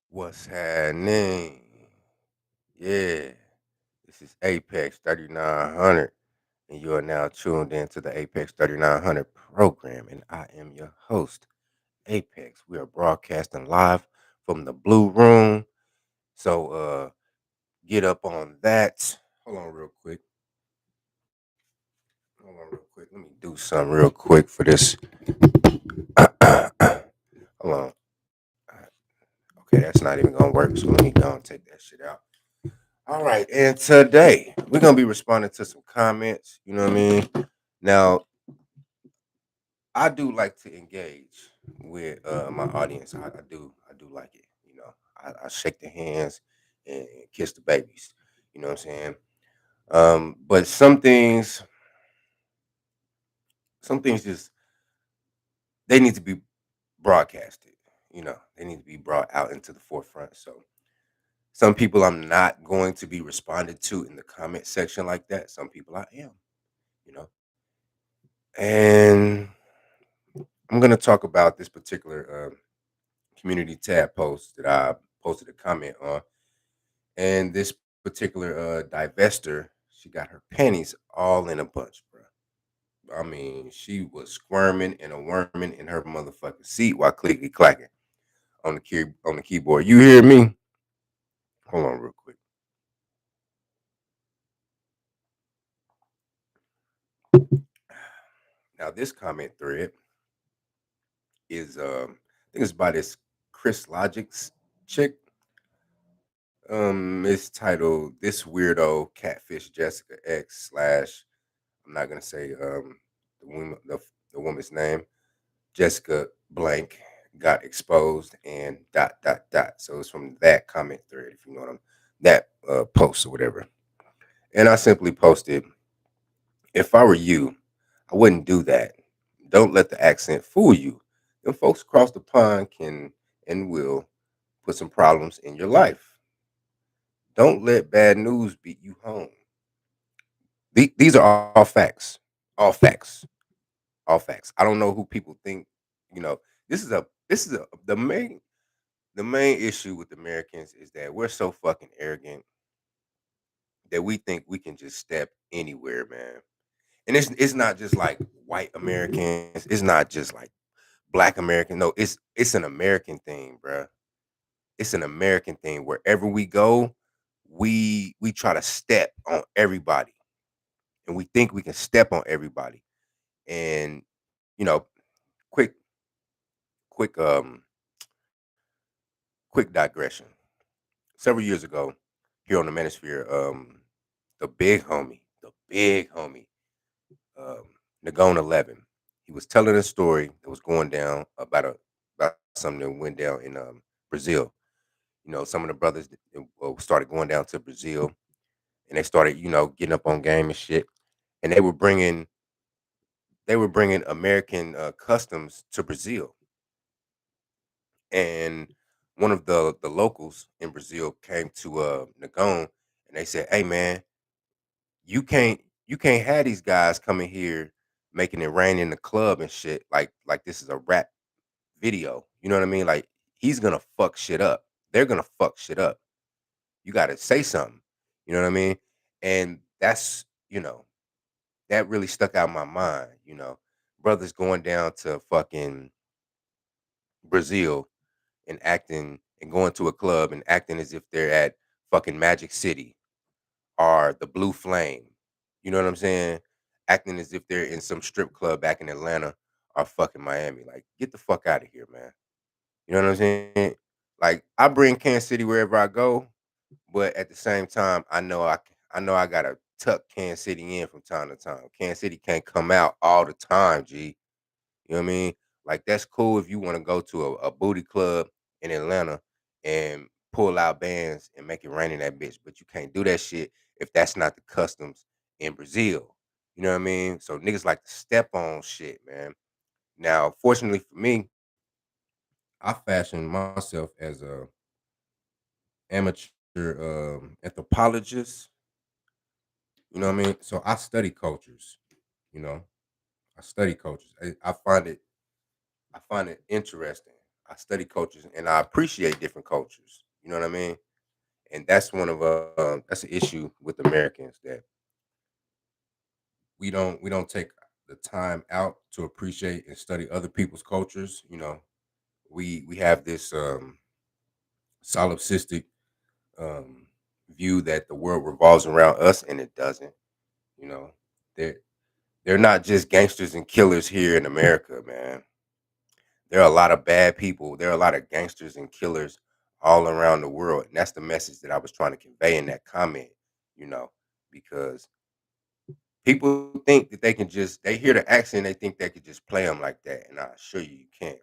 What's happening? Yeah, this is Apex 3900, and you are now tuned in to the Apex 3900 program, and I am your host, Apex. We are broadcasting live from the Blue Room, so get up on that. Hold on, real quick. Hold on, real quick. Let me do something real quick for this. Hold on. Okay, that's not even gonna work. So let me go and take that shit out. All right, and today we're gonna be responding to some comments. You know what I mean? Now, I do like to engage with my audience. I do like it. I shake the hands and kiss the babies. You know what I'm saying? But some things just they need to be broadcasted. They need to be brought out into the forefront. So some people I'm not going to be responded to in the comment section like that. Some people I am. You know, and I'm going to talk about this particular community tab post that I posted a comment on. And this particular divester, she got her panties all in a bunch, bro. I mean, she was squirming and a worming in her motherfucking seat while clicky clacking on the keyboard. You hear me? Hold on, real quick. Now, this comment thread is, I think it's by this Chris Logic's chick. It's titled "This Weirdo Catfish Jessica X slash." I'm not gonna say the woman's name. Jessica blank got exposed and dot dot dot. So it's from that comment thread, if you know what I'm that post or whatever. And I simply posted, if I were you, I wouldn't do that. Don't let the accent fool you. Them folks across the pond can and will put some problems in your life. Don't let bad news beat you home. These are all facts. All facts. All facts. I don't know who people think, you know, this is a the main issue with Americans is that we're so fucking arrogant that we think we can just step anywhere, man. And it's not just like white Americans, it's not just like black American. No, it's an American thing, bruh. It's an American thing. Wherever we go, we try to step on everybody. And we think we can step on everybody. And you know, quick quick quick digression. Several years ago, here on the Manosphere, the big homie, um, Nagone 11, he was telling a story that was going down about something that went down in Brazil. Some of the brothers started going down to Brazil, and they started, getting up on game and shit, and they were bringing American customs to Brazil. And one of the locals in Brazil came to Nagone, and they said, "Hey man, you can't have these guys coming here making it rain in the club and shit like this is a rap video. You know what I mean? Like he's gonna fuck shit up. They're gonna fuck shit up. You gotta say something. You know what I mean?" And that really stuck out in my mind. Brothers going down to fucking Brazil and acting and going to a club and acting as if they're at fucking Magic City or the Blue Flame. You know what I'm saying? Acting as if they're in some strip club back in Atlanta or fucking Miami. Like, get the fuck out of here, man. You know what I'm saying? Like, I bring Kansas City wherever I go, but at the same time, I know I gotta tuck Kansas City in from time to time. Kansas City can't come out all the time, G. You know what I mean? Like that's cool if you want to go to a booty club in Atlanta and pull out bands and make it rain in that bitch, but you can't do that shit if that's not the customs in Brazil. You know what I mean? So niggas like to step on shit, man. Now, fortunately for me, I fashioned myself as a amateur anthropologist. You know what I mean? So I study cultures. You know, I study cultures. I find it interesting. I study cultures and I appreciate different cultures. You know what I mean? And that's one of that's an issue with Americans that we don't take the time out to appreciate and study other people's cultures. You know, we have this solipsistic um, view that the world revolves around us, and it doesn't. You know, they're they're not just gangsters and killers here in America, man. There are a lot of bad people. There are a lot of gangsters and killers all around the world, and that's the message that I was trying to convey in that comment. You know, because people think that they can just they hear the accent, they think they could just play them like that, and I assure you, you can't.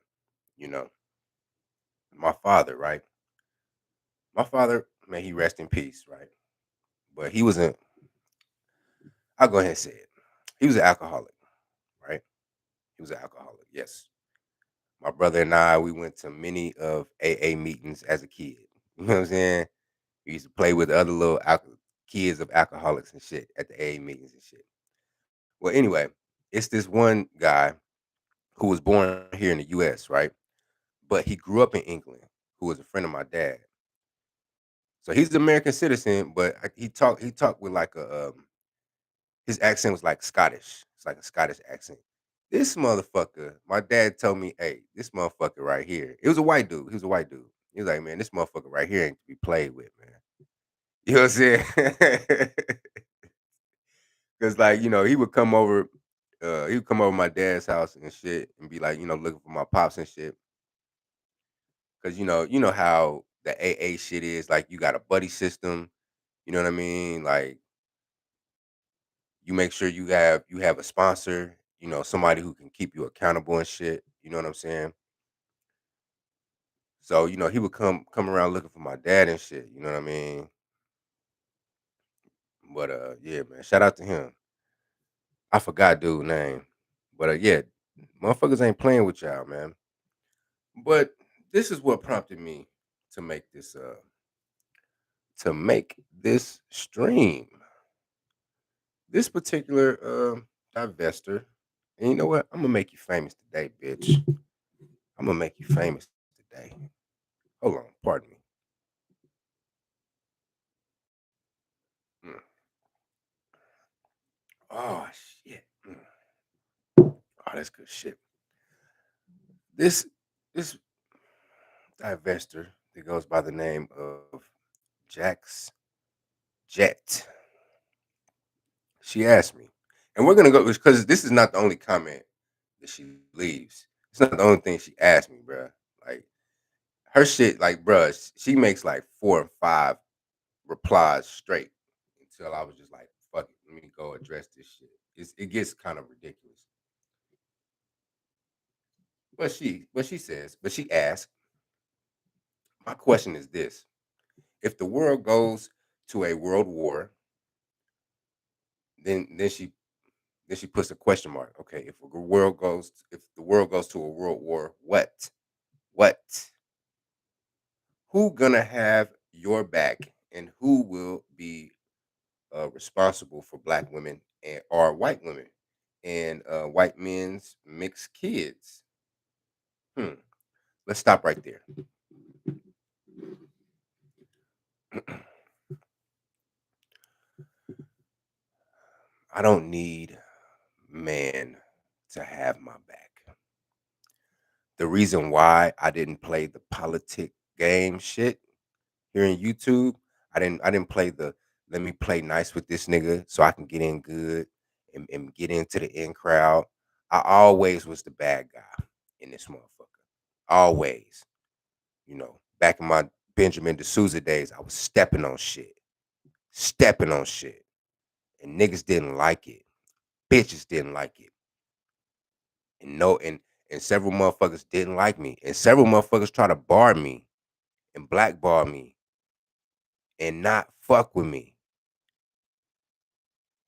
You know, my father, right? My father, may he rest in peace, right? But he was a, I'll go ahead and say it. He was an alcoholic, right? He was an alcoholic. Yes. My brother and I, we went to many of AA meetings as a kid. You know what I'm saying? We used to play with other little kids of alcoholics and shit at the AA meetings and shit. Well, anyway, it's this one guy who was born here in the U.S., right? But he grew up in England, who was a friend of my dad. So he's an American citizen, but he talked with like a his accent was like Scottish. It's like a Scottish accent. This motherfucker, my dad told me, hey, this motherfucker right here. It was a white dude. He was a white dude. He was like, man, this motherfucker right here ain't to be played with, man. You know what I'm saying? Cause like, he would come over, he would come over my dad's house and shit and be like, looking for my pops and shit. Cause you know how the AA shit is, like you got a buddy system, you know what I mean? Like you make sure you have a sponsor, somebody who can keep you accountable and shit. You know what I'm saying? So, he would come around looking for my dad and shit, you know what I mean? But yeah, man, shout out to him. I forgot dude name. But yeah, motherfuckers ain't playing with y'all, man. But this is what prompted me to make this stream. This particular divester. And you know what? I'm gonna make you famous today, bitch. I'm gonna make you famous today. Hold on, pardon me. Mm. Oh shit. Mm. Oh, that's good shit. This this divester that goes by the name of Jax Jet. She asked me, and we're gonna go because this is not the only comment that she leaves. It's not the only thing she asked me, bruh. Like her shit, like, bruh, she makes like 4 or 5 replies straight until I was just like, fuck it, let me go address this shit. It gets kind of ridiculous. But she asked, my question is this: if the world goes to a world war, then she puts a question mark. Okay, if the world goes to a world war, what who gonna have your back, and who will be responsible for black women and or white women and white men's mixed kids? Hmm. Let's stop right there. I don't need man to have my back. The reason why I didn't play the politic game shit here in YouTube, I didn't play the let me play nice with this nigga so I can get in good and get into the in crowd. I always was the bad guy in this motherfucker. Always. Back in my Benjamin D'Souza days, I was stepping on shit. Stepping on shit. And niggas didn't like it. Bitches didn't like it. And no and several motherfuckers didn't like me. And several motherfuckers try to bar me and blackball me and not fuck with me.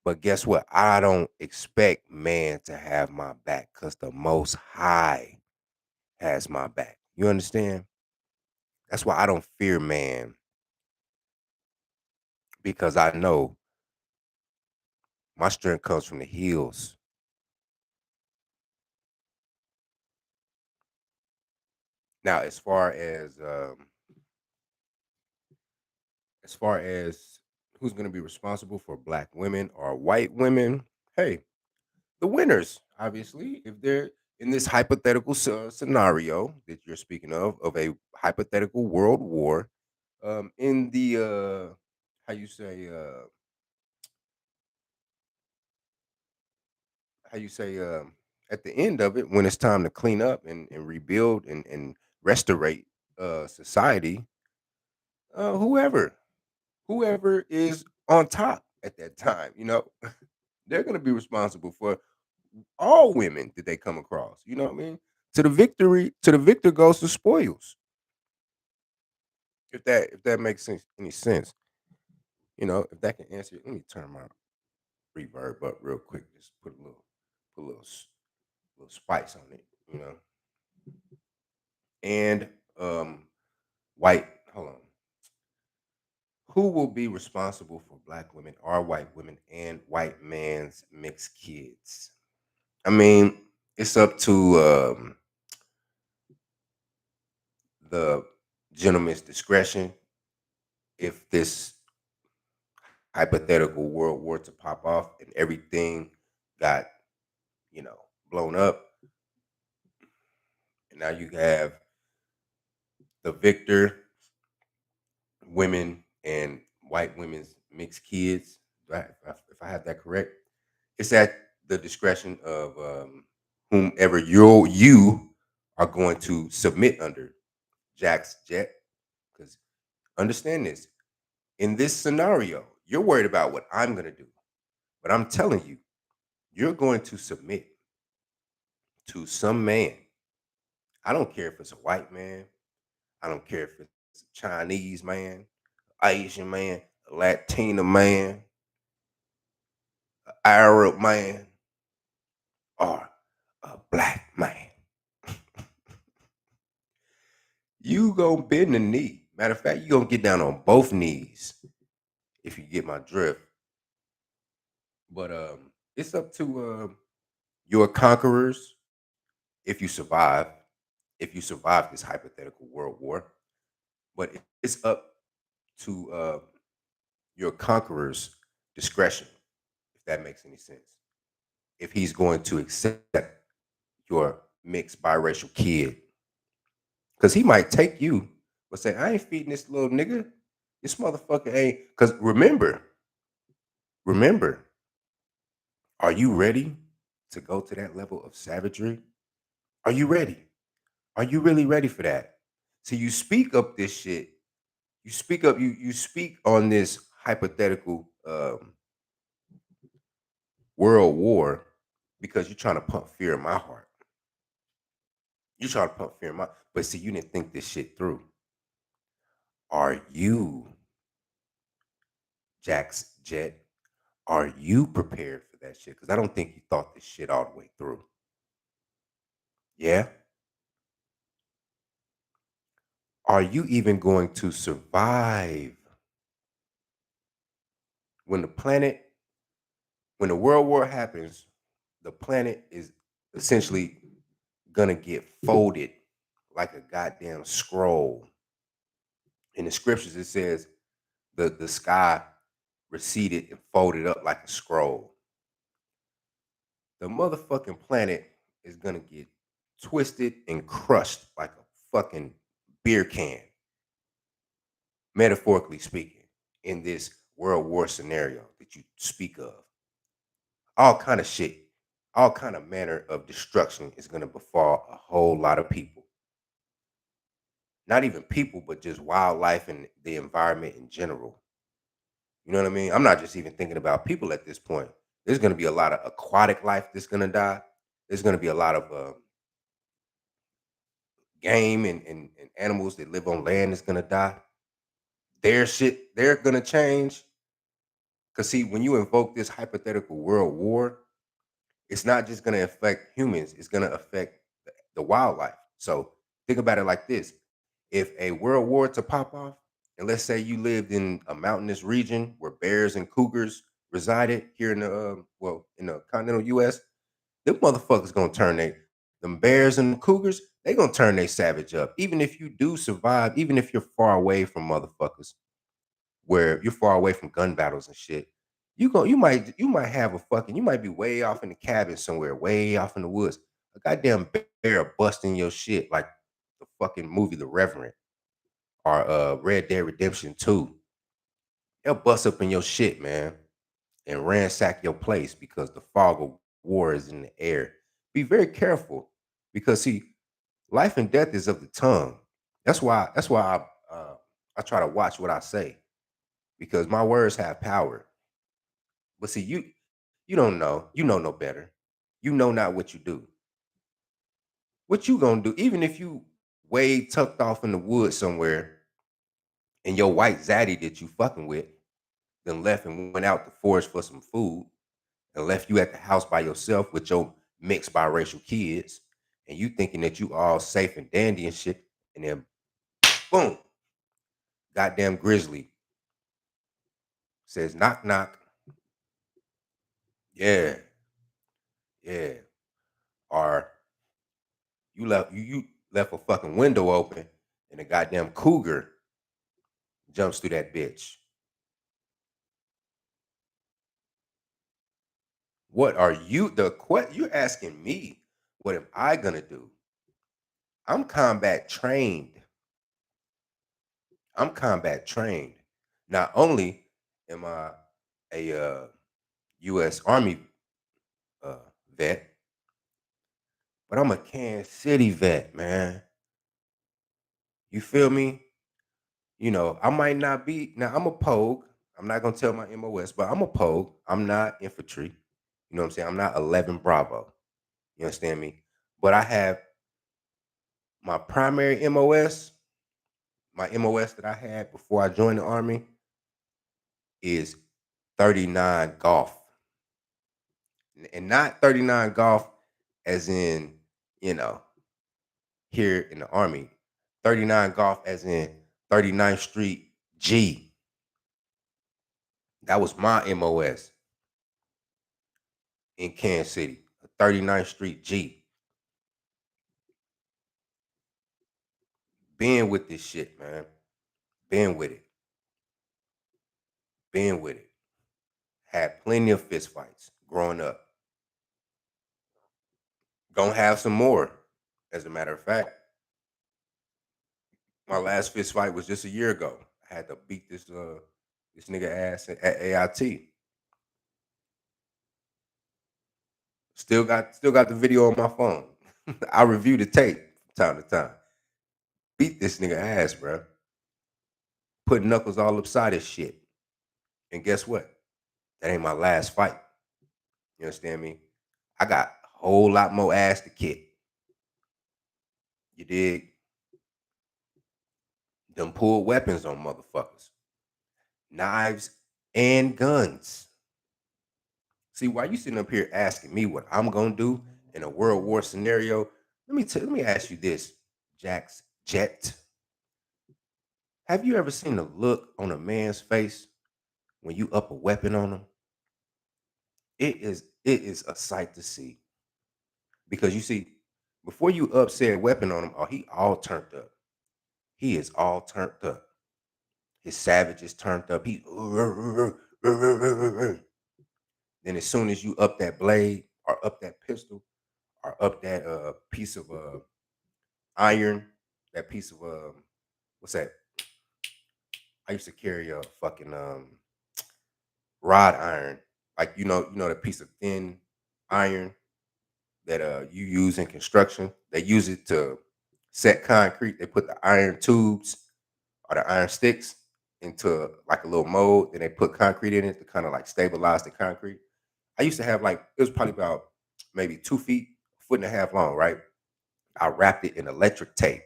But guess what? I don't expect man to have my back because the most high has my back. You understand? That's why I don't fear man, because I know my strength comes from the hills. Now, as far as who's going to be responsible for black women or white women, hey, the winners, obviously, if they're in this hypothetical scenario that you're speaking of a hypothetical world war, in the how you say how you say at the end of it, when it's time to clean up and rebuild and restorate society, whoever is on top at that time, they're going to be responsible for all women that they come across. You know what I mean? To the victor goes the spoils. If that makes any sense, if that can answer it. Let me turn my reverb up real quick. Just put a little spice on it. And white. Hold on. Who will be responsible for black women or white women and white man's mixed kids? I mean, it's up to the gentleman's discretion if this hypothetical world war to pop off and everything got, you know, blown up. And now you have the victor, women and white women's mixed kids. If I have that correct, it's at the discretion of whomever you are going to submit under. Jack's Jet. Because understand this, in this scenario, you're worried about what I'm going to do. But I'm telling you, you're going to submit to some man. I don't care if it's a white man. I don't care if it's a Chinese man, Asian man, a Latino man, an Arab man, or a black man. You gonna bend the knee. Matter of fact, you gonna get down on both knees if you get my drift. But it's up to your conquerors if you survive. If you survive this hypothetical world war, but it's up to your conqueror's discretion, if that makes any sense. If he's going to accept your mixed biracial kid, because he might take you, but say, "I ain't feeding this little nigga. This motherfucker ain't." Because remember, are you ready to go to that level of savagery? Are you ready? Are you really ready for that? So you speak up this shit. You speak up. You speak on this hypothetical world war because you're trying to pump fear in my heart. You're trying to pump fear in my. But see, you didn't think this shit through. Are you, Jack's Jet? Are you prepared for that shit? Because I don't think you thought this shit all the way through. Yeah. Are you even going to survive when the planet, when the world war happens? The planet is essentially gonna get folded like a goddamn scroll. In the scriptures, it says the sky receded and folded up like a scroll. The motherfucking planet is gonna get twisted and crushed like a fucking beer can, metaphorically speaking, in this world war scenario that you speak of. All kind of shit, all kind of manner of destruction is gonna befall a whole lot of people. Not even people, but just wildlife and the environment in general. You know what I mean? I'm not just even thinking about people at this point. There's going to be a lot of aquatic life that's going to die. There's going to be a lot of game and animals that live on land that's going to die. Their shit, they're going to change. Because, see, when you invoke this hypothetical world war, it's not just going to affect humans, it's going to affect the wildlife. So, think about it like this: if a world war to pop off, and let's say you lived in a mountainous region where bears and cougars resided here in the in the continental U.S., them motherfuckers gonna turn them bears and the cougars, they gonna turn they savage up. Even if you do survive, even if you're far away from motherfuckers, where you're far away from gun battles and shit, you might have a fucking you might be way off in the cabin somewhere, way off in the woods. A goddamn bear busting your shit like the fucking movie The Reverend or Red Dead Redemption 2. They'll bust up in your shit, man, and ransack your place because the fog of war is in the air. Be very careful because see, life and death is of the tongue. That's why I try to watch what I say because my words have power. But see, you don't know. You know no better. You know not what you do. What you gonna do? Even if you way tucked off in the woods somewhere and your white zaddy that you fucking with then left and went out to forage for some food and left you at the house by yourself with your mixed biracial kids, and you thinking that you all safe and dandy and shit, and then boom, goddamn grizzly says knock knock, yeah, yeah, or you left a fucking window open and a goddamn cougar jumps through that bitch. What are you you're asking me what am I gonna do? I'm combat trained. I'm combat trained. Not only am I a U.S. Army uh, vet, but I'm a Kansas City vet, man. You feel me? You know, I might not be now. I'm a Pogue. I'm not gonna tell my MOS, but I'm a Pogue. I'm not infantry. You know what I'm saying? I'm not 11 Bravo. You understand me? But I have my primary MOS. My MOS that I had before I joined the army is 39 golf. And not 39 golf as in, you know, here in the army. 39 golf as in 39th Street G. That was my MOS in Kansas City. 39th Street G. Being with this shit, man. Being with it. Being with it. Had plenty of fist fights growing up. Gonna have some more. As a matter of fact, my last fist fight was just a year ago. I had to beat this nigga ass at AIT. Still got the video on my phone. I review the tape from time to time. Beat this nigga ass, bro. Put knuckles all upside his shit. And guess what? That ain't my last fight. You understand me? I got a whole lot more ass to kick. You dig? Them pulled weapons on motherfuckers. Knives and guns. See, why you sitting up here asking me what I'm gonna do in a World War scenario? Let me ask you this, Jax Jet. Have you ever seen the look on a man's face when you up a weapon on him? It is a sight to see. Because you see, before you up said weapon on him, oh, he all turned up. He is all turned up. His savage is turned up. Then as soon as you up that blade or up that pistol or up that piece of iron, that piece of what's that? I used to carry a fucking rod iron, like the piece of thin iron that you use in construction. They use it to set concrete. They put the iron tubes or the iron sticks into like a little mold, then they put concrete in it to kind of like stabilize the concrete. I used to have like it was probably about maybe 2 feet, a foot and a half long, right? I wrapped it in electric tape,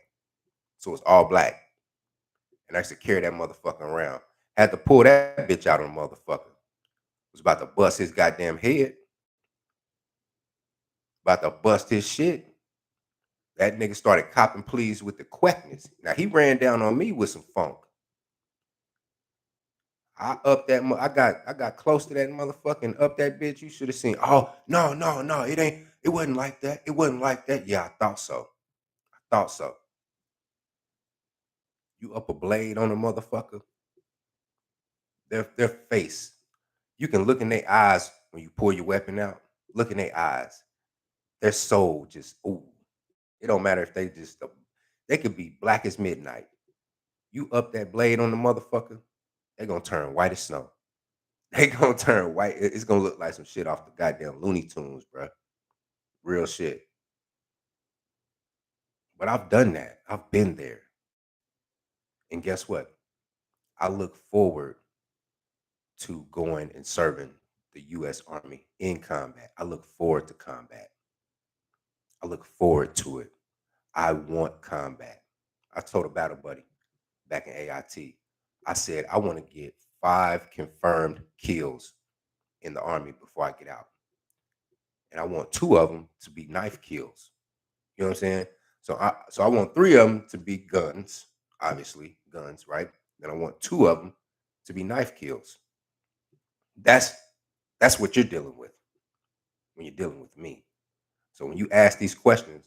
so it's all black, and I used to carry that motherfucker around. Had to pull that bitch out on the motherfucker. Was about to bust his goddamn head, about to bust his shit. That nigga started copping pleas with the quickness. Now he ran down on me with some funk. I up I got close to that motherfucking up that bitch. You should have seen. Oh no, no, no! It ain't. It wasn't like that. It wasn't like that. Yeah, I thought so. I thought so. You up a blade on a motherfucker, their face. You can look in their eyes when you pull your weapon out. Look in their eyes. Their soul just ooh. It don't matter if they could be black as midnight. You up that blade on the motherfucker, they gonna turn white as snow. They gonna turn white. It's gonna look like some shit off the goddamn Looney Tunes, bro. Real shit. But I've done that. I've been there. And guess what? I look forward to going and serving the US Army in combat. I look forward to combat. I look forward to it. I want combat. I told a battle buddy back in AIT, I said, I want to get 5 confirmed kills in the Army before I get out. And I want 2 of them to be knife kills. You know what I'm saying? So I want 3 of them to be guns, obviously, guns, right? Then I want 2 of them to be knife kills. That's that's what you're dealing with when you're dealing with me. So when you ask these questions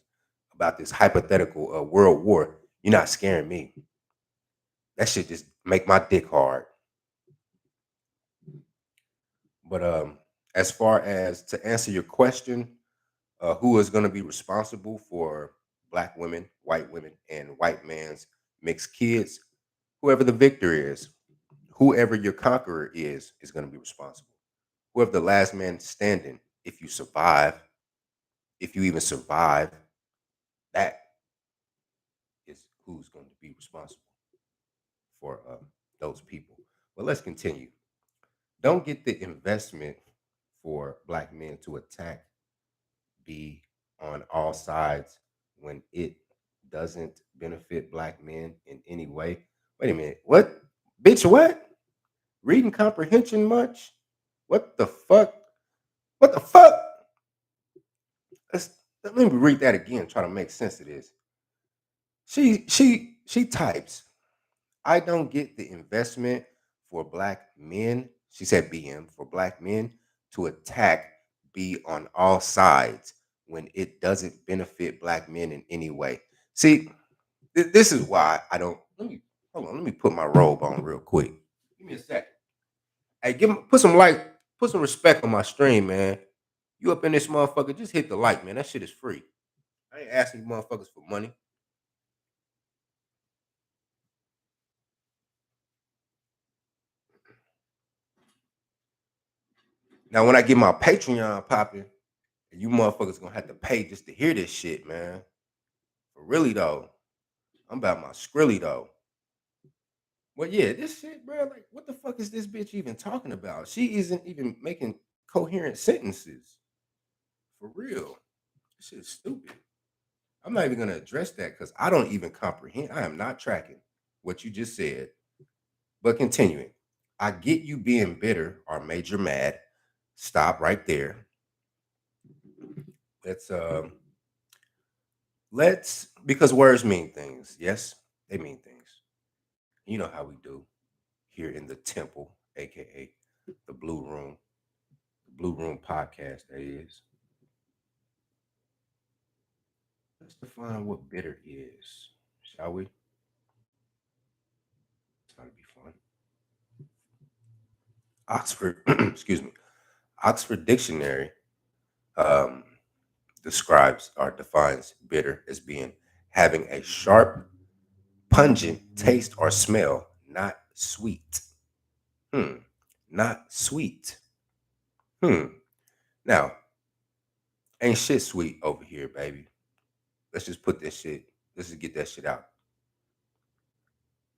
about this hypothetical world war, you're not scaring me. That shit just make my dick hard. But as far as to answer your question, who is going to be responsible for black women, and white man's mixed kids? Whoever the victor is, whoever your conqueror is going to be responsible. Whoever the last man standing, if you survive, if you even survive, that is who's going to be responsible for those people. But let's continue. Don't get the investment for black men to attack be on all sides when it doesn't benefit black men in any way. Wait a minute. What? Bitch, what? Reading comprehension much? What the fuck? What the fuck? Let's, let me read that again, try to make sense of this. She types, I don't get the investment for black men. She said BM for black men to attack be on all sides when it doesn't benefit black men in any way. See, this is why I don't. Let me hold on. Let me put my robe on real quick. Give me a second. Hey, put some light, put some respect on my stream, man. You up in this motherfucker? Just hit the like, man. That shit is free. I ain't asking you motherfuckers for money. Now, when I get my Patreon popping, you motherfuckers gonna have to pay just to hear this shit, man. For really though, I'm about my Skrilly though. Well, yeah, this shit, bro. Like, what the fuck is this bitch even talking about? She isn't even making coherent sentences. For real, this shit is stupid. I'm not even gonna address that because I don't even comprehend. I am not tracking what you just said. But continuing, I get you being bitter or major mad. Stop right there. Let's let's because words mean things. Yes, they mean things. You know how we do here in the temple, aka the Blue Room podcast. That is. Let's define what bitter is, shall we? It's gonna be fun. Oxford, excuse me, Oxford Dictionary um, describes or defines bitter as being having a sharp, pungent taste or smell, not sweet. Hmm, not sweet. Hmm. Now, ain't shit sweet over here, baby. Let's just put this shit. Let's just get that shit out.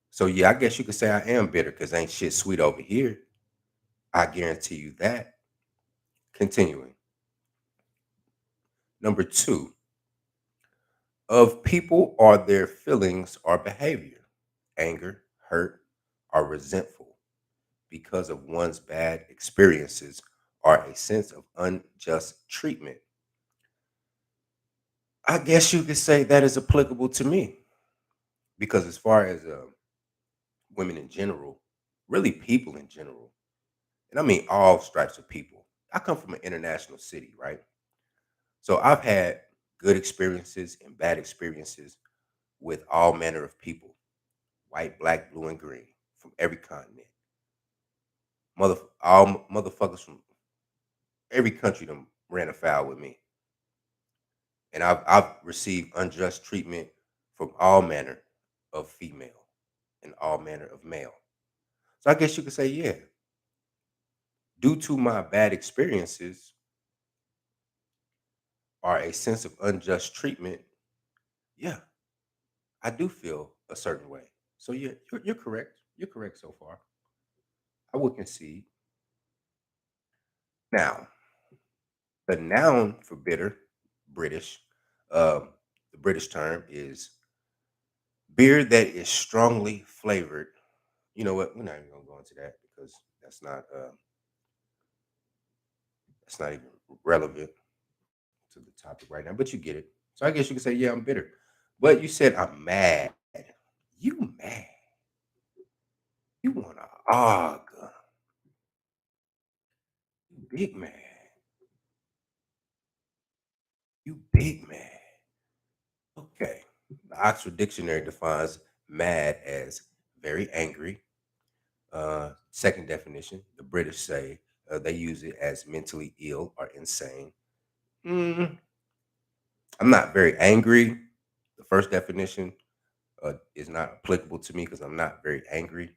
So yeah, I guess you could say I am bitter because ain't shit sweet over here. I guarantee you that. Continuing. Number two, of people are their feelings or behavior, anger, hurt, or resentful because of one's bad experiences or a sense of unjust treatment. I guess you could say that is applicable to me because as far as women in general, really people in general, and I mean all stripes of people. I come from an international city, right? So I've had good experiences and bad experiences with all manner of people, white, black, blue, and green, from every continent. All motherfuckers from every country them ran afoul with me. And I've received unjust treatment from all manner of female and all manner of male. So I guess you could say, yeah, due to my bad experiences or a sense of unjust treatment, yeah, I do feel a certain way. So yeah, you're correct. You're correct so far. I would concede. Now, the noun for bitter, British, um, the British term is beer that is strongly flavored. You know what? We're not even gonna go into that because that's not even relevant to the topic right now. But you get it. So I guess you could say, yeah, I'm bitter. But you said I'm mad. You mad? You want to argue? You big mad? You big mad? Okay. The Oxford Dictionary defines mad as very angry. Second definition, the British say they use it as mentally ill or insane. Mm, I'm not very angry. The first definition is not applicable to me because I'm not very angry.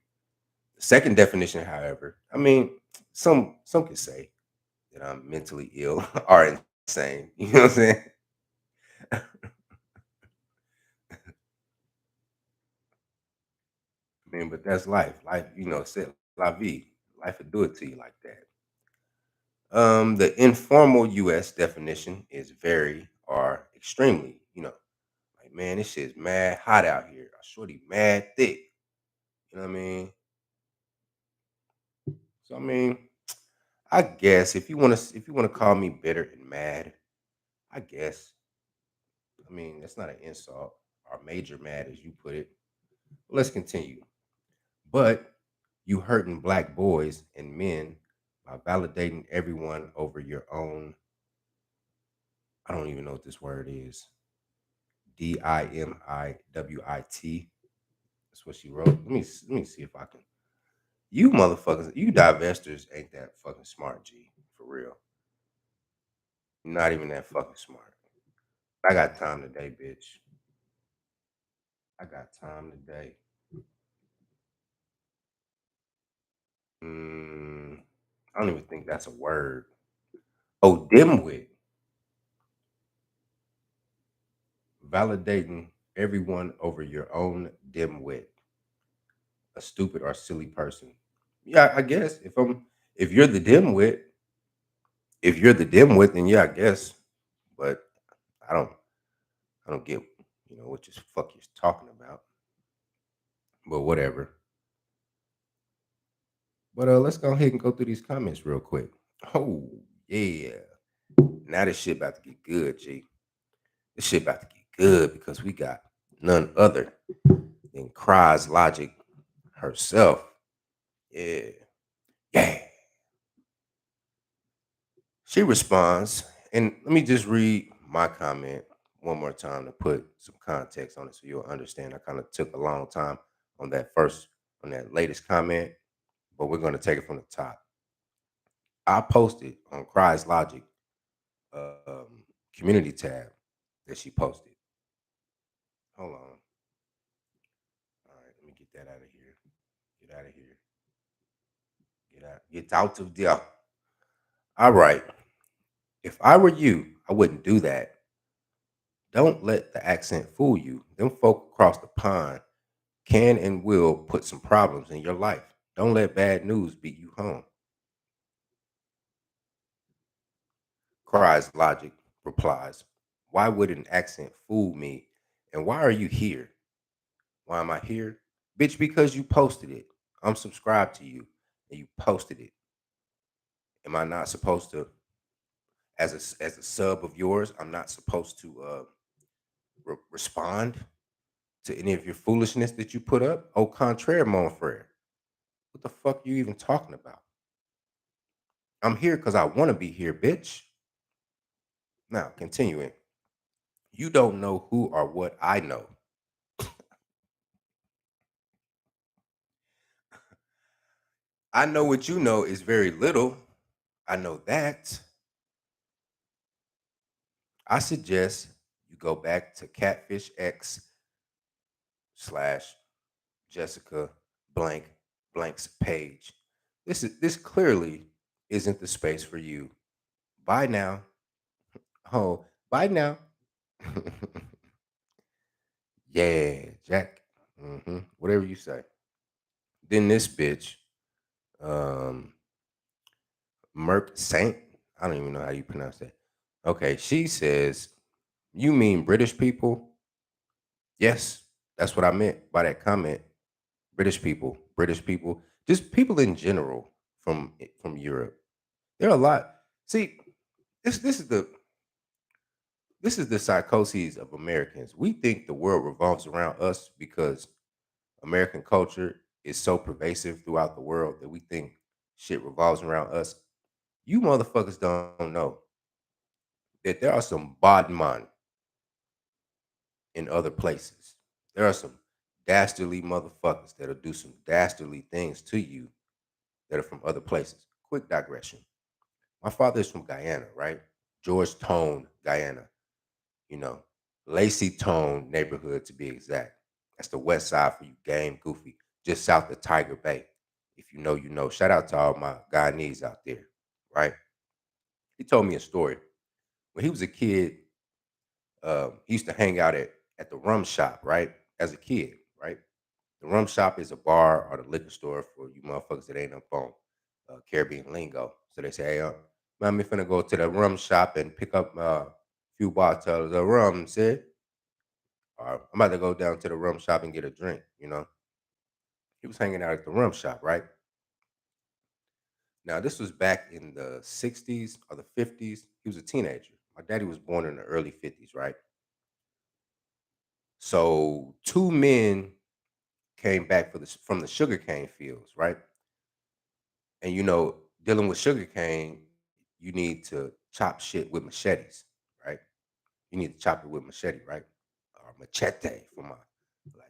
The second definition, however, I mean, some could say that I'm mentally ill or insane. You know what I'm saying? I mean, but that's life. Life, c'est la vie. Life will do it to you like that. The informal U.S. definition is very or extremely. Like man, this shit's mad hot out here. Shorty mad thick. You know what I mean? So I mean, I guess if you want to call me bitter and mad, I guess. I mean, that's not an insult or major mad as you put it. Let's continue. But you hurting black boys and men by validating everyone over your own. I don't even know what this word is. Dimiwit. That's what she wrote. Let me see if I can. You motherfuckers, you divestors ain't that fucking smart, G. For real. You're not even that fucking smart. I got time today, bitch. I got time today. Mm, I don't even think that's a word. Oh, dimwit. Validating everyone over your own dimwit. A stupid or silly person. Yeah, I guess if you're the dimwit, if you're the dimwit, then yeah, I guess. But I don't I don't get what the fuck you're talking about. But whatever. But let's go ahead and go through these comments real quick. Oh yeah. Now this shit about to get good, G. This shit about to get good because we got none other than Cries Logic herself. Yeah. Yeah. She responds, and let me just read my comment one more time to put some context on it so you'll understand. I kind of took a long time on that latest comment, but we're going to take it from the top. I posted on Cries Logic community tab that she posted. Hold on. All right, let me get that out of here. Get out of here. Get out. Get out of there. All right. If I were you, I wouldn't do that. Don't let the accent fool you. Them folk across the pond can and will put some problems in your life. Don't let bad news beat you home. Cries Logic replies, why would an accent fool me? And why are you here? Why am I here? Bitch, because you posted it. I'm subscribed to you and you posted it. Am I not supposed to, as a sub of yours, I'm not supposed to respond to any of your foolishness that you put up? Au contraire, mon frere. What the fuck you even talking about? I'm here because I want to be here, bitch. Now, continuing, you don't know who or what I know. I know what you know is very little. I know that. I suggest you go back to Catfish X slash Jessica blank blank's page. This clearly isn't the space for you. Bye now. Oh, bye now. Yeah, Jack. Whatever you say. Then this bitch, um, Merc Saint. I don't even know how you pronounce that. Okay, she says, "You mean British people?" Yes, that's what I meant by that comment. British people, just people in general from Europe. There are a lot. See, this this is the this is the psychoses of Americans. We think the world revolves around us because American culture is so pervasive throughout the world that we think shit revolves around us. You motherfuckers don't know that there are some badman in other places. There are some dastardly motherfuckers that'll do some dastardly things to you that are from other places. Quick digression. My father is from Guyana, right? George Tone, Guyana. You know, Lacey Tone neighborhood to be exact. That's the west side for you, game goofy, just south of Tiger Bay. If you know, you know. Shout out to all my Guyanese out there, right? He told me a story. When he was a kid, he used to hang out at the rum shop, right? As a kid, right? The rum shop is a bar or the liquor store for you motherfuckers that ain't up on Caribbean lingo. So they say, hey, man, me finna go to the rum shop and pick up a few bottles of rum, see? Or I'm about to go down to the rum shop and get a drink, you know? He was hanging out at the rum shop, right? Now, this was back in the 60s or the 50s. He was a teenager. My daddy was born in the early 50s, right? So two men came back from the sugarcane fields, right? And dealing with sugarcane, you need to chop shit with machetes, right? You need to chop it with machete, right? Or machete for my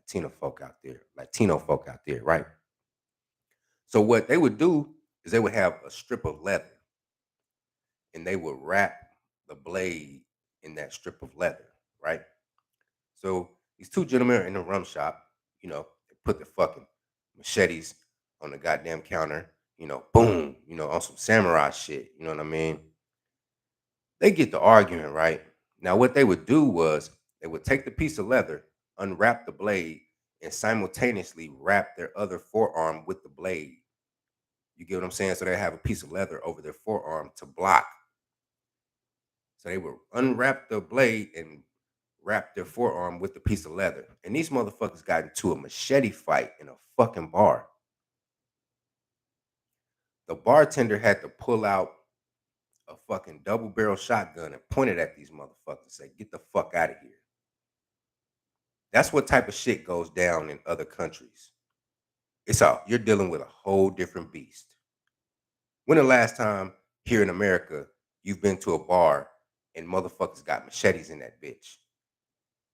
Latino folk out there, right? So what they would do is they would have a strip of leather and they would wrap the blade in that strip of leather, right? So these two gentlemen are in the rum shop, they put the fucking machetes on the goddamn counter, boom, on some samurai shit, you know what I mean? They get to arguing, right? Now, what they would do was they would take the piece of leather, unwrap the blade, and simultaneously wrap their other forearm with the blade. You get what I'm saying? So they have a piece of leather over their forearm to block. So they would unwrap the blade and wrap their forearm with the piece of leather. And these motherfuckers got into a machete fight in a fucking bar. The bartender had to pull out a fucking double barrel shotgun and point it at these motherfuckers and say, get the fuck out of here. That's what type of shit goes down in other countries. It's all you're dealing with a whole different beast. When the last time here in America you've been to a bar and motherfuckers got machetes in that bitch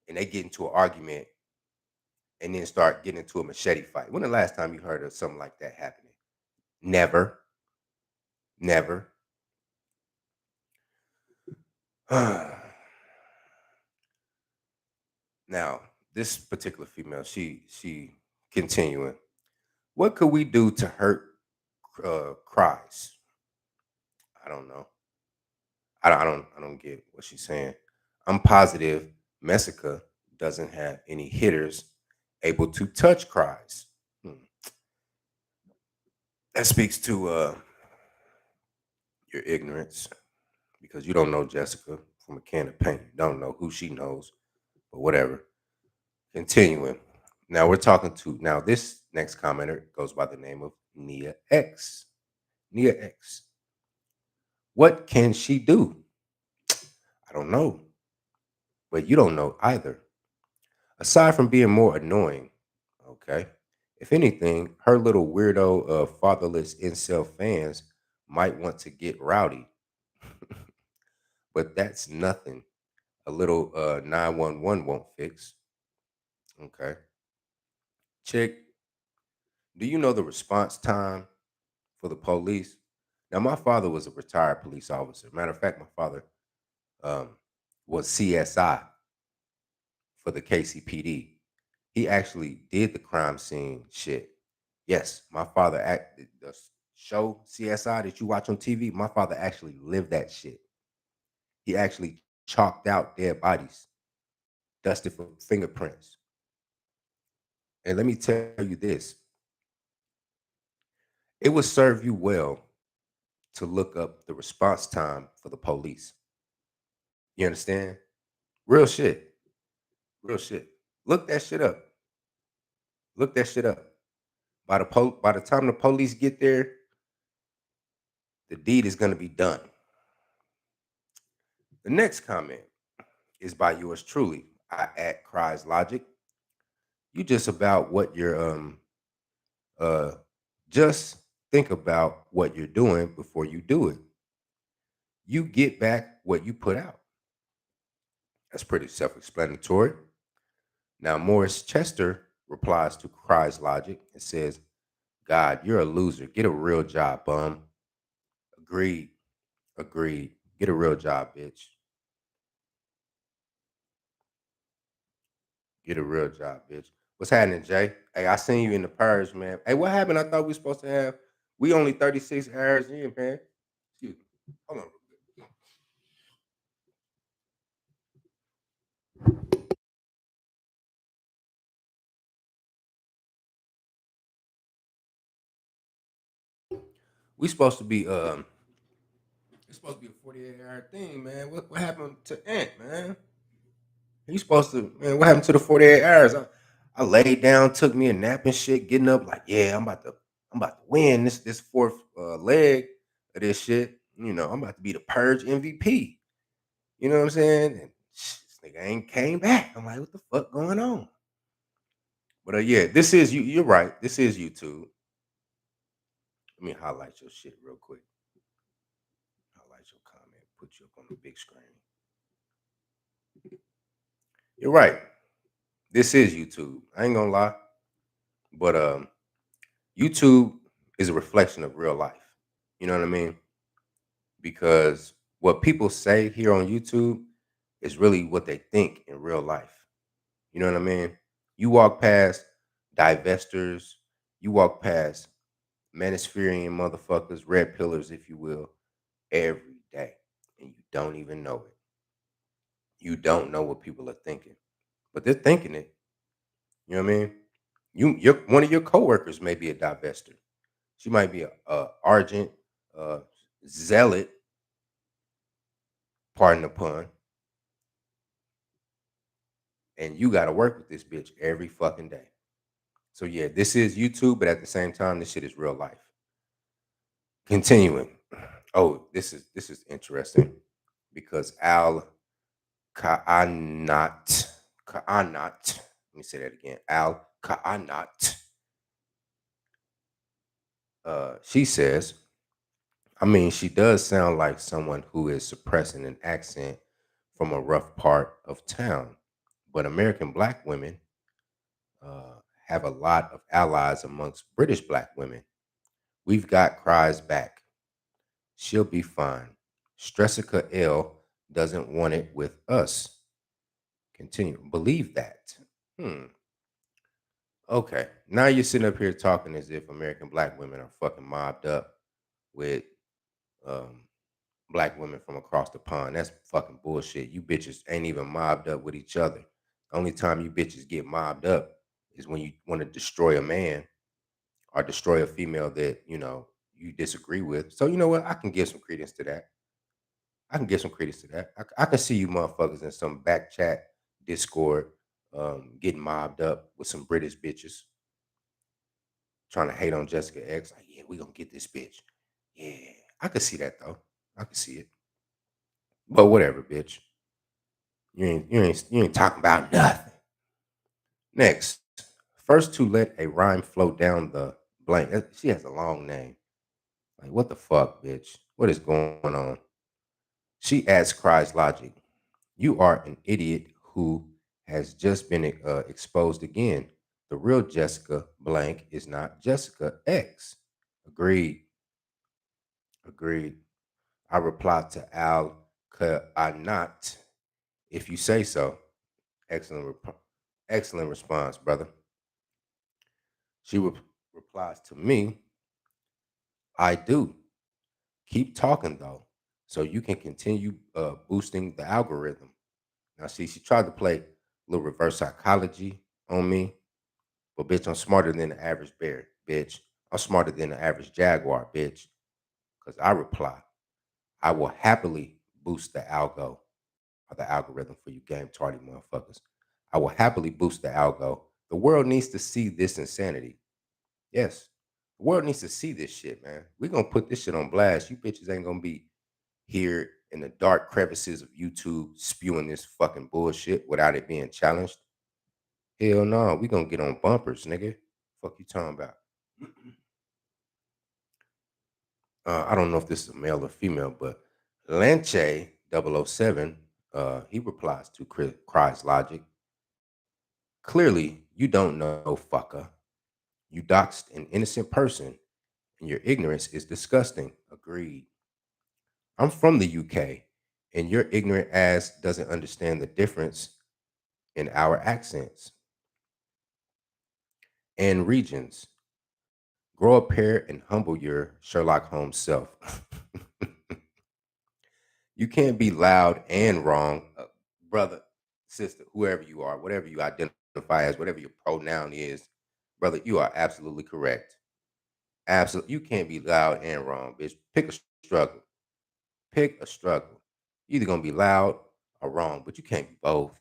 and they get into an argument and then start getting into a machete fight? When the last time you heard of something like that happening? Never, never. Now, this particular female, she continuing. What could we do to hurt cries? I don't know. I don't get what she's saying. I'm positive Messica doesn't have any hitters able to touch cries. Hmm. That speaks to your ignorance because you don't know Jessica from a can of paint. You don't know who she knows, but whatever. Continuing. Now we're talking to now this next commenter goes by the name of Nia X. Nia X. What can she do? I don't know, but you don't know either. Aside from being more annoying, okay. If anything, her little weirdo of fatherless incel fans might want to get rowdy. but that's nothing a little 911 won't fix. Okay. Chick, do you know the response time for the police? Now, my father was a retired police officer. Matter of fact, my father um, was CSI for the KCPD. He actually did the crime scene shit. Yes, my father acted the show CSI that you watch on TV. My father actually lived that shit. He actually chalked out dead bodies, dusted for fingerprints. And let me tell you this: it would serve you well to look up the response time for the police. You understand? Real shit. Real shit. Look that shit up. Look that shit up. By the time the police get there, the deed is gonna be done. The next comment is by yours truly. I at Cries Logic. You just about what you're uh just think about what you're doing before you do it. You get back what you put out. That's pretty self-explanatory. Now Morris Chester replies to Cries Logic and says, God, you're a loser. Get a real job, bum. Agreed. Agreed. Get a real job, bitch. Get a real job, bitch. What's happening, Jay? Hey, I seen you in the purge, man. Hey, what happened? I thought we were supposed to have. We only 36 hours in, man. Excuse me. Hold on. We supposed to be it's supposed to be a 48-hour thing, man. What happened to Ant, man? He's supposed to, man. What happened to the 48 hours? I laid down, took me a nap and shit, getting up like, yeah, I'm about to win this fourth leg of this shit. You know, I'm about to be the purge MVP. You know what I'm saying? And this nigga ain't came back. I'm like, what the fuck going on? But yeah, this is you. You're right. This is YouTube. Let me highlight your shit real quick. Highlight your comment. Put you up on the big screen. You're right. This is YouTube. I ain't gonna lie, but YouTube is a reflection of real life. You know what I mean? Because what people say here on YouTube is really what they think in real life. You know what I mean? You walk past divestors, you walk past Manispherian motherfuckers, red pillars, if you will, every day, and you don't even know it. You don't know what people are thinking, but they're thinking it. You know what I mean? Your one of your coworkers may be a divester. She might be a argent, uh, zealot, pardon the pun, and you got to work with this bitch every fucking day. So yeah, this is YouTube, but at the same time, this shit is real life. Continuing. Oh, this is interesting because Al Kaanat. Let me say that again. Al Kaanat. She says, I mean, she does sound like someone who is suppressing an accent from a rough part of town. But American black women have a lot of allies amongst British black women. We've got Cries back. She'll be fine. Stressica L doesn't want it with us. Continue. Believe that. Hmm. Okay. Now you're sitting up here talking as if American black women are fucking mobbed up with um, black women from across the pond. That's fucking bullshit. You bitches ain't even mobbed up with each other. Only time you bitches get mobbed up is when you want to destroy a man or destroy a female that, you disagree with. So you know what? I can give some credence to that. I can give some credence to that. I can see you motherfuckers in some back chat Discord getting mobbed up with some British bitches trying to hate on Jessica X. Like, yeah, we gonna get this bitch. Yeah, I could see that though. I could see it. But whatever, bitch. You ain't talking about nothing. Next, first to let a rhyme flow down the blank. She has a long name. Like, what the fuck, bitch? What is going on? She adds cries logic. You are an idiot who has just been exposed again. The real Jessica blank is not Jessica X. Agreed. Agreed. I replied to Al, could I not? If you say so. Excellent response, brother. She replies to me, I do. Keep talking though, so you can continue boosting the algorithm. Now, see, she tried to play a little reverse psychology on me, but bitch, I'm smarter than the average bear, bitch. I'm smarter than the average jaguar, bitch. Because I reply, I will happily boost the algo or the algorithm for you game tardy motherfuckers. I will happily boost the algo. The world needs to see this insanity. Yes, the world needs to see this shit, man. We're gonna put this shit on blast. You bitches ain't gonna be here in the dark crevices of YouTube spewing this fucking bullshit without it being challenged. Hell no, we gonna get on bumpers, nigga. Fuck you talking about? I don't know if this is a male or female, but Lanche 007, he replies to Cries Logic. Clearly, you don't know, fucker. You doxed an innocent person, and your ignorance is disgusting. Agreed. I'm from the UK, and your ignorant ass doesn't understand the difference in our accents and regions. Grow a pair and humble your Sherlock Holmes self. You can't be loud and wrong, brother, sister, whoever you are, whatever you identify as, whatever your pronoun is, brother. You are absolutely correct. Absolutely, you can't be loud and wrong, bitch. Pick a struggle. Pick a struggle. You're either gonna be loud or wrong, but you can't be both.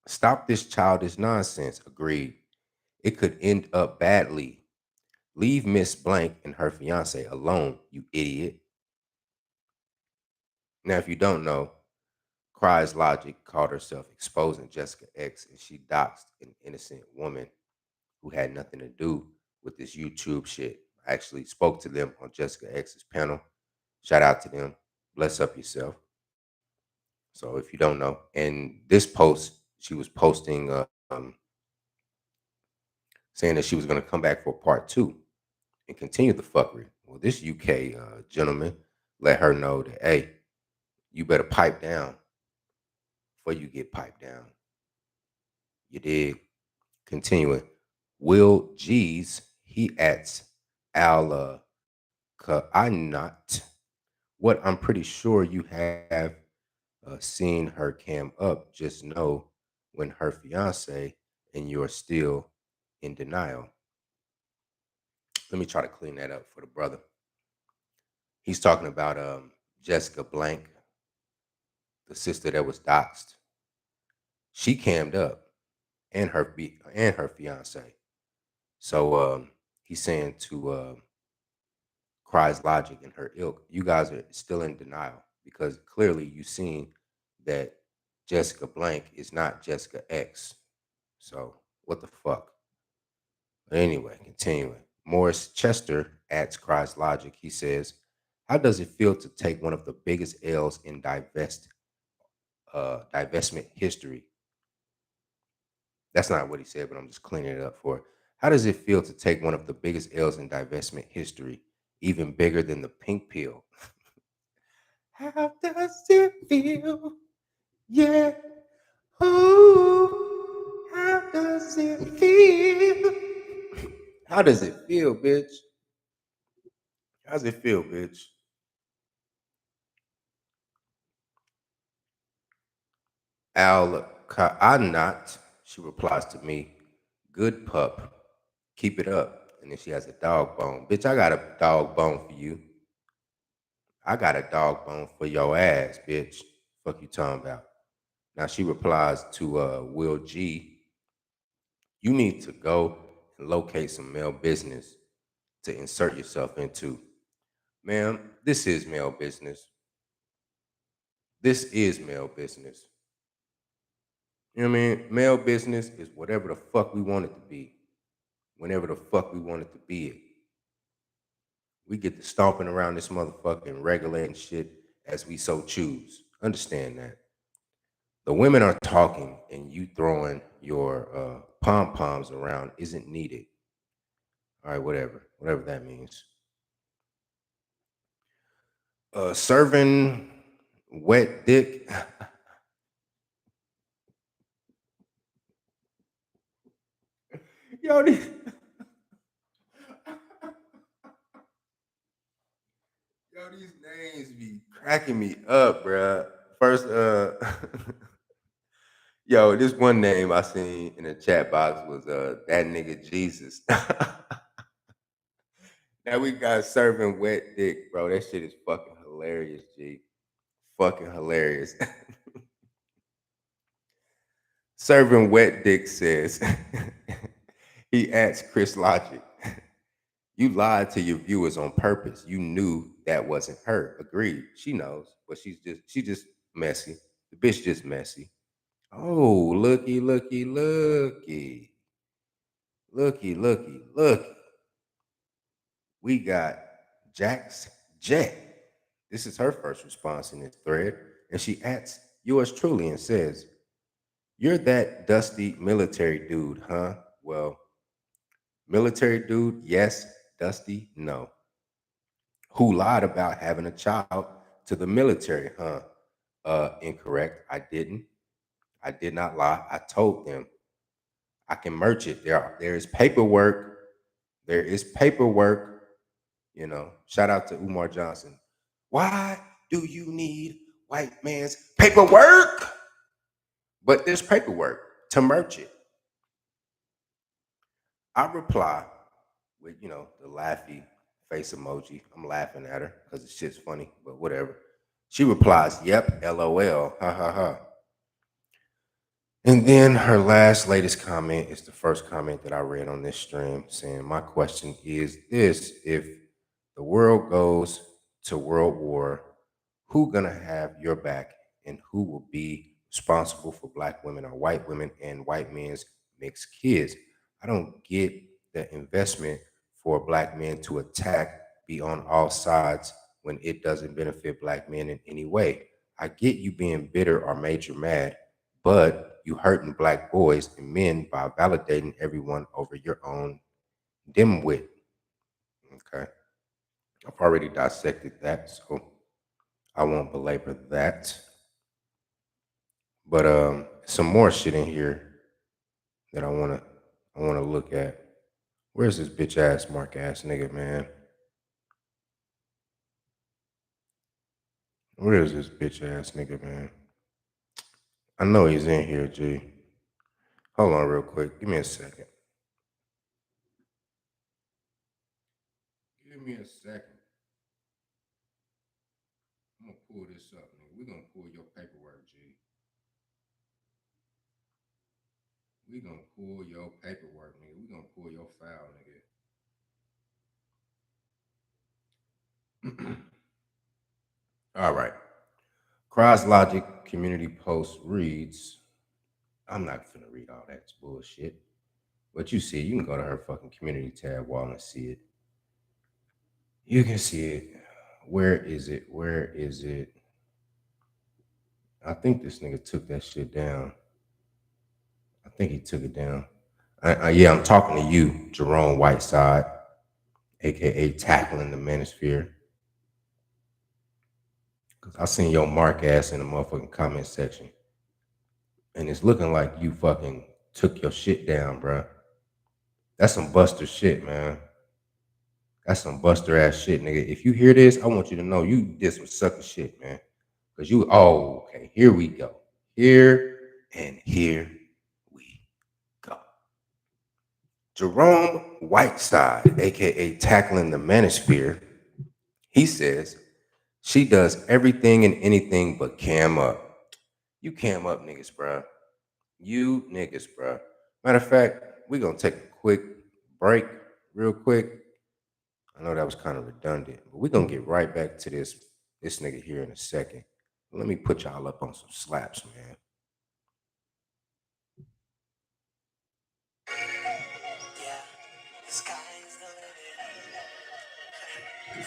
Stop this childish nonsense. Agreed. It could end up badly. Leave Miss Blank and her fiance alone, you idiot. Now, if you don't know, Cries Logic called herself exposing Jessica X, and she doxed an innocent woman who had nothing to do with this YouTube shit. I actually spoke to them on Jessica X's panel. Shout out to them. Bless up yourself. So if you don't know, and this post, she was posting saying that she was going to come back for part two and continue the fuckery. Well, this UK gentleman let her know that, hey, you better pipe down before you get piped down. You did. Continuing. Will G's, he adds, Al not. What I'm pretty sure you have seen her cam up. Just know when her fiance and you're still in denial. Let me try to clean that up for the brother. He's talking about Jessica Blank, the sister that was doxxed. She cammed up and her fiance. So he's saying to Cries Logic and her ilk, you guys are still in denial because clearly you've seen that Jessica Blank is not Jessica X. So what the fuck? Anyway, continuing. Morris Chester adds Cries Logic. He says, how does it feel to take one of the biggest L's in divestment history? That's not what he said, but I'm just cleaning it up for it. How does it feel to take one of the biggest L's in divestment history, even bigger than the pink pill? How does it feel? Yeah. Ooh, how does it feel? How does it feel, bitch? How's it feel, bitch? Al Ka'anat, she replies to me, good pup, keep it up. And then she has a dog bone. Bitch, I got a dog bone for you. I got a dog bone for your ass, bitch. Fuck you talking about. Now she replies to Will G, you need to go and locate some male business to insert yourself into. Ma'am, this is male business. This is male business. You know what I mean? Male business is whatever the fuck we want it to be, whenever the fuck we want it to be it. We get to stomping around this motherfucker and regulating shit as we so choose. Understand that. The women are talking and you throwing your pom poms around isn't needed. All right, whatever that means. Serving wet dick. Yo, these, these names be cracking me up, bruh. First, yo, this one name I seen in the chat box was that nigga Jesus. Now we got serving wet dick, bro. That shit is fucking hilarious, G. Fucking hilarious. Serving wet dick says he asked Chris Logic. You lied to your viewers on purpose. You knew that wasn't her. Agreed. She knows, but she just messy. The bitch just messy. Oh, looky. We got Jax Jet. This is her first response in this thread. And she asks yours truly and says, you're that dusty military dude, huh? Well, military dude, yes. Dusty, no. Who lied about having a child to the military, huh? Incorrect. I didn't. I did not lie. I told them I can merch it. There is paperwork. There is paperwork. You know, shout out to Umar Johnson. Why do you need white man's paperwork? But there's paperwork to merch it. I reply with, the laughy face emoji. I'm laughing at her because the shit's funny, but whatever. She replies, yep, LOL, ha ha ha. And then her latest comment is the first comment that I read on this stream saying, my question is this: if the world goes to world war, who gonna have your back and who will be responsible for black women or white women and white men's mixed kids? I don't get the investment for black men to attack, be on all sides when it doesn't benefit black men in any way. I get you being bitter or major mad, but you hurting black boys and men by validating everyone over your own dimwit. Okay. I've already dissected that, so I won't belabor that. But some more shit in here that I wanna look at. Where's this bitch ass Mark ass nigga, man? Where is this bitch ass nigga, man? I know he's in here, G. Hold on real quick. Give me a second. Give me a second. I'm gonna pull this up, nigga. We're gonna pull your paperwork, G. We gonna pull your paperwork, nigga. We gonna pull your file, nigga. All right. Cross Logic community post reads, I'm not finna read all that bullshit. But you see, you can go to her fucking community tab wall and see it. You can see it. Where is it? Where is it? I think this nigga took that shit down. I think he took it down. Yeah, I'm talking to you, Jerome Whiteside, aka Tackling the Manosphere. Cause I seen your mark ass in the motherfucking comment section. And it's looking like you fucking took your shit down, bruh. That's some buster shit, man. That's some buster ass shit, nigga. If you hear this, I want you to know you did some sucker shit, man. Cause okay, here we go. Here we go. Jerome Whiteside, aka Tackling the Manosphere, he says she does everything and anything but cam up. You cam up niggas, bruh. You niggas, bruh. Matter of fact, we're gonna take a quick break, real quick. I know that was kind of redundant, but we're gonna get right back to this nigga here in a second. Let me put y'all up on some slaps, man. Yeah, the sky's the limit.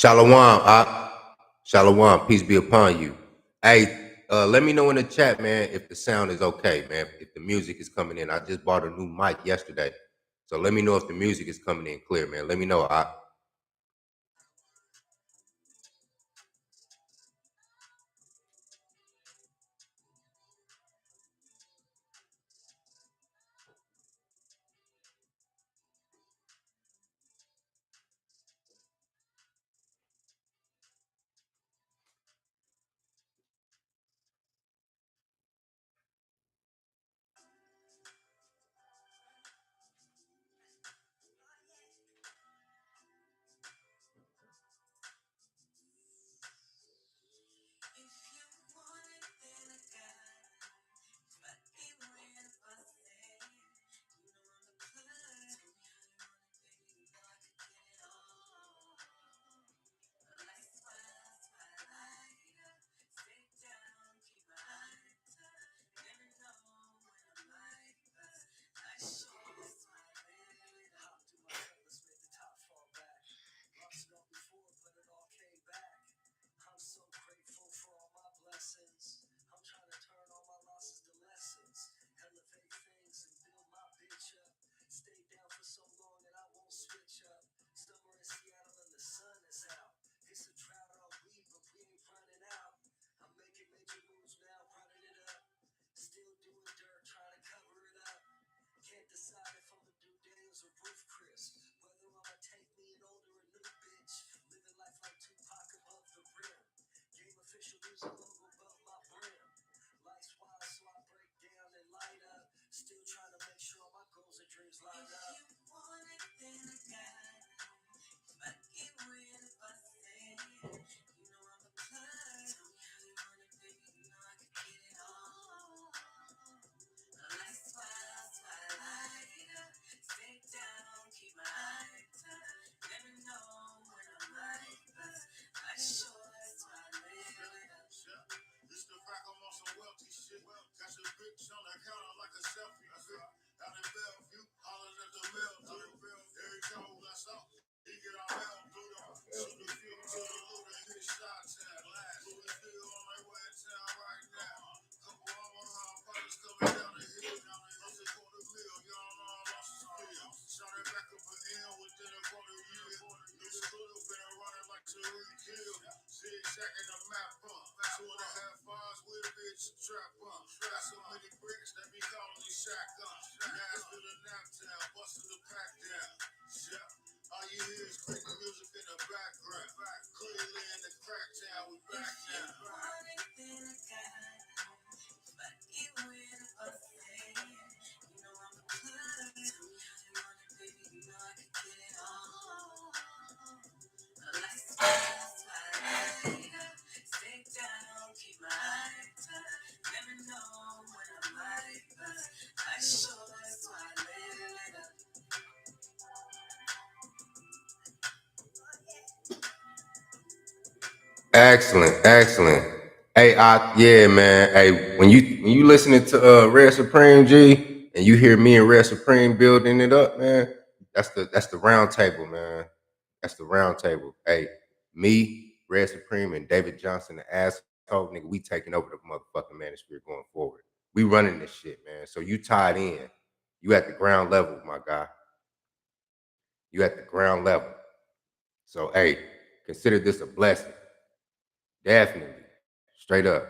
Shalom, Shalom, peace be upon you. Hey, let me know in the chat, man, if the sound is okay, man. If the music is coming in. I just bought a new mic yesterday. So let me know if the music is coming in clear, man. Let me know. Excellent. Hey, yeah, man. Hey, when you listening to Red Supreme G and you hear me and Red Supreme building it up, man, that's the round table, man. That's the round table. Hey, me, Red Supreme, and David Johnson, the asshole nigga, we taking over the motherfucking manosphere going forward. We running this shit, man. So you tied in. You at the ground level, my guy. You at the ground level. So hey, consider this a blessing. Definitely. Straight up.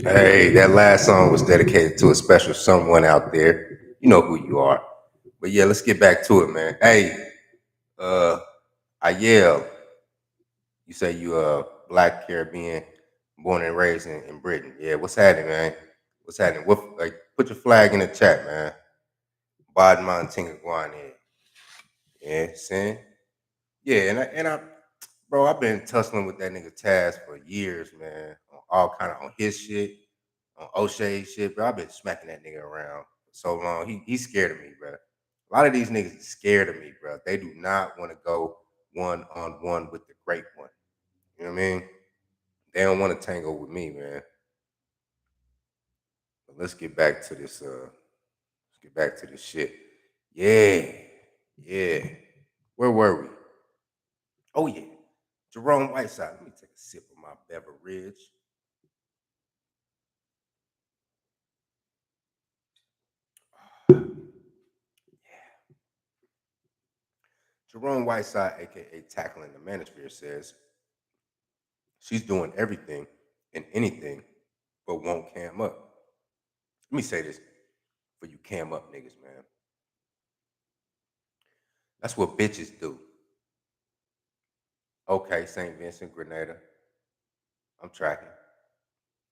Hey, that last song was dedicated to a special someone out there. You know who you are. But yeah, let's get back to it, man. Hey, uh, Ayel, you say you black Caribbean, born and raised in Britain. Yeah, what's happening, man? What's happening? What like put your flag in the chat, man. Bodman Tinga Guan in. Yeah, saying? Yeah, and I bro, I've been tussling with that nigga Taz for years, man. On all kind of on his shit, on O'Shea shit, bro. I've been smacking that nigga around for so long. He's scared of me, bro. A lot of these niggas is scared of me, bro. They do not want to go one on one with the great one. You know what I mean? They don't want to tangle with me, man. But let's get back to this. Let's get back to this shit. Yeah, yeah. Where were we? Oh yeah, Jerome Whiteside. Let me take a sip of my beverage. Jerome Whiteside, aka Tackling the Manosphere, says she's doing everything and anything but won't cam up. Let me say this for you cam up niggas, man. That's what bitches do. Okay, St. Vincent, Grenada. I'm tracking.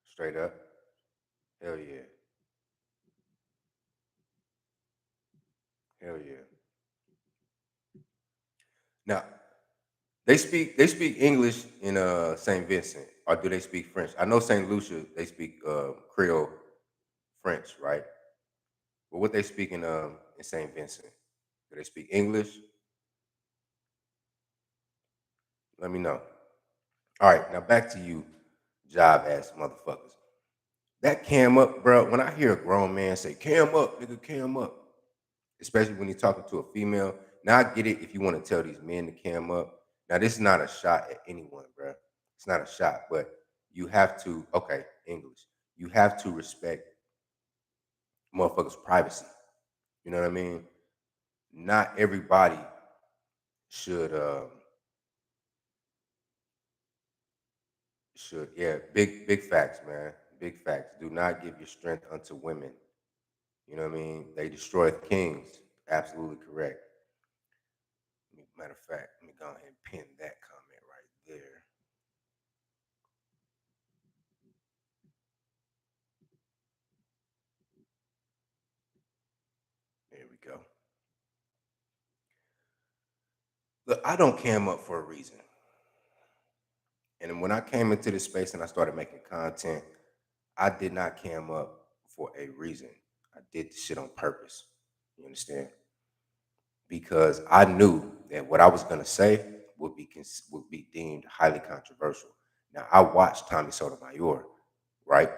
Straight up. Hell yeah. Hell yeah. Now, they speak English in St. Vincent, or do they speak French? I know St. Lucia, they speak Creole French, right? But what they speak in St. Vincent? Do they speak English? Let me know. All right, now back to you, job ass motherfuckers. That cam up, bro. When I hear a grown man say cam up, nigga, cam up, especially when he's talking to a female. Now I get it if you want to tell these men to cam up. Now this is not a shot at anyone, bro. It's not a shot, but you have to. Okay, English. You have to respect motherfuckers' privacy. You know what I mean? Not everybody should. Should yeah. Big facts, man. Big facts. Do not give your strength unto women. You know what I mean? They destroy kings. Absolutely correct. Matter of fact, let me go ahead and pin that comment right there. There we go. Look, I don't cam up for a reason. And when I came into this space and I started making content, I did not cam up for a reason. I did this shit on purpose. You understand? Because I knew that what I was gonna say would be deemed highly controversial. Now I watched Tommy Sotomayor, right?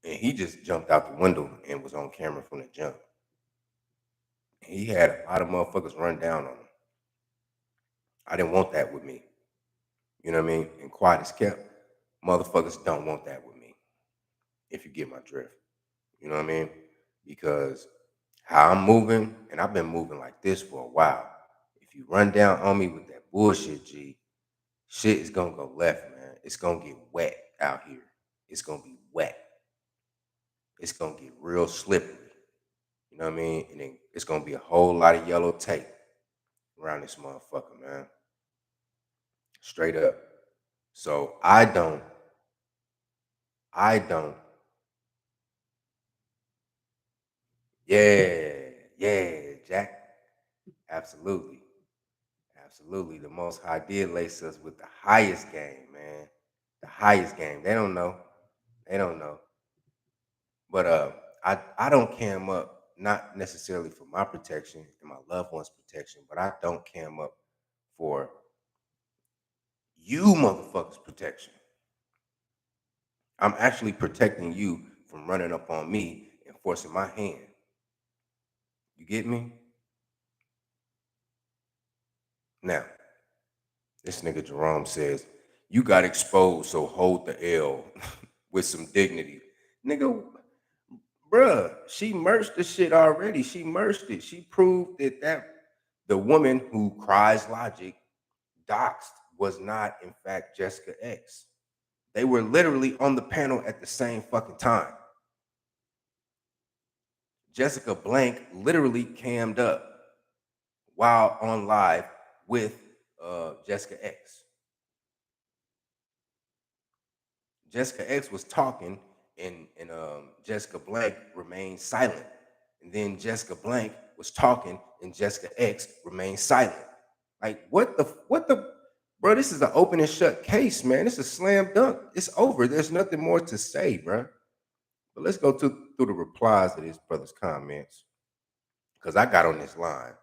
And he just jumped out the window and was on camera from the jump. He had a lot of motherfuckers run down on him. I didn't want that with me. You know what I mean? And quiet as kept, motherfuckers don't want that with me. If you get my drift, you know what I mean? Because how I'm moving, and I've been moving like this for a while. If you run down on me with that bullshit, G, shit is gonna go left, man. It's gonna get wet out here. It's gonna be wet. It's gonna get real slippery. You know what I mean? And then it's gonna be a whole lot of yellow tape around this motherfucker, man. Straight up. So I don't. Yeah, yeah, Jack. Absolutely. Absolutely. The Most High did lace us with the highest game, man. The highest game. They don't know. They don't know. But I don't cam up, not necessarily for my protection and my loved ones' protection, but I don't cam up for you motherfuckers' protection. I'm actually protecting you from running up on me and forcing my hand. You get me? Now, this nigga Jerome says, you got exposed, so hold the L with some dignity. Nigga, bruh, she merged the shit already. She merged it. She proved that the woman who cries logic doxed was not, in fact, Jessica X. They were literally on the panel at the same fucking time. Jessica Blank literally cammed up while on live with Jessica X. Jessica X was talking, and Jessica Blank remained silent. And then Jessica Blank was talking, and Jessica X remained silent. Like, what the, bro? This is an open and shut case, man. It's a slam dunk. It's over. There's nothing more to say, bro. But let's go through the replies to this brother's comments, because I got on this line.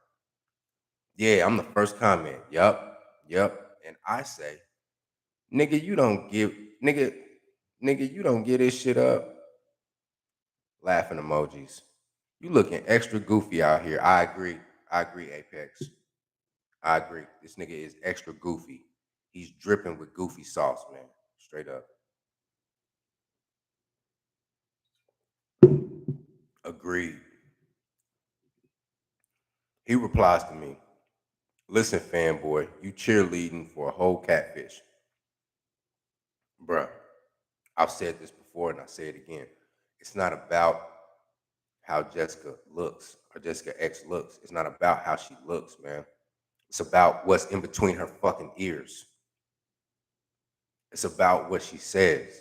Yeah, I'm the first comment. Yep. And I say, nigga, you don't give, nigga, you don't get this shit up. Laughing emojis. You looking extra goofy out here. I agree, Apex. I agree. This nigga is extra goofy. He's dripping with goofy sauce, man. Straight up. Agreed. He replies to me, listen, fanboy, you cheerleading for a whole catfish. Bruh, I've said this before and I say it again. It's not about how Jessica looks or Jessica X looks. It's not about how she looks, man. It's about what's in between her fucking ears. It's about what she says.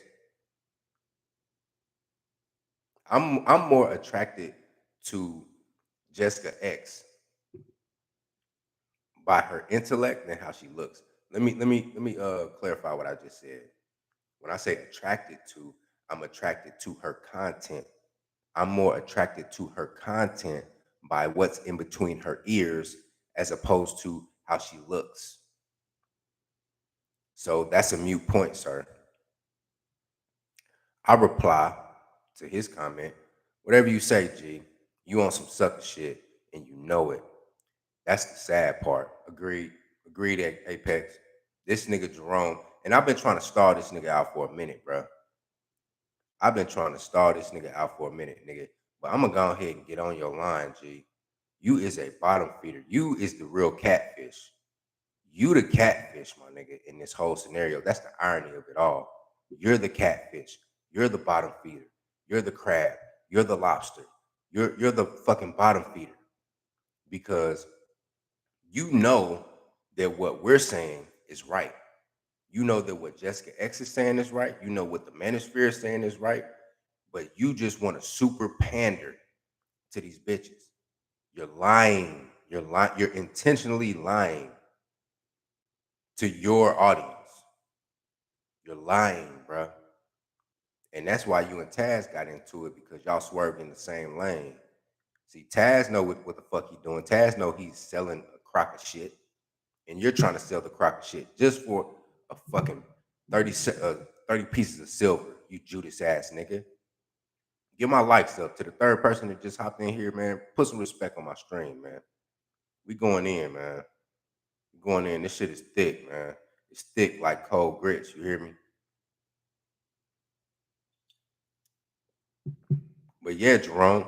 I'm more attracted to Jessica X by her intellect than how she looks. Let me clarify what I just said. When I say attracted to, I'm attracted to her content. I'm more attracted to her content by what's in between her ears as opposed to how she looks. So that's a mute point, sir. I reply to his comment, whatever you say, G, you on some sucker shit and you know it. That's the sad part. Agreed. Agreed, Apex. This nigga Jerome, and I've been trying to stall this nigga out for a minute, bro. I've been trying to stall this nigga out for a minute, nigga. But I'm gonna go ahead and get on your line, G. You is a bottom feeder. You is the real catfish. You the catfish, my nigga, in this whole scenario. That's the irony of it all. You're the catfish. You're the bottom feeder. You're the crab. You're the lobster. You're the fucking bottom feeder. Because you know that what we're saying is right. You know that what Jessica X is saying is right. You know what the manosphere is saying is right. But you just want to super pander to these bitches. You're lying. You're intentionally lying to your audience. You're lying, bro. And that's why you and Taz got into it, because y'all swerved in the same lane. See, Taz know what the fuck he doing. Taz know he's selling a crock of shit, and you're trying to sell the crock of shit just for a fucking 30 pieces of silver, you Judas ass nigga. Give my likes up to the third person that just hopped in here, man. Put some respect on my stream, man. We going in, man. We going in. This shit is thick, man. It's thick like cold grits. You hear me? But yeah, Jerome,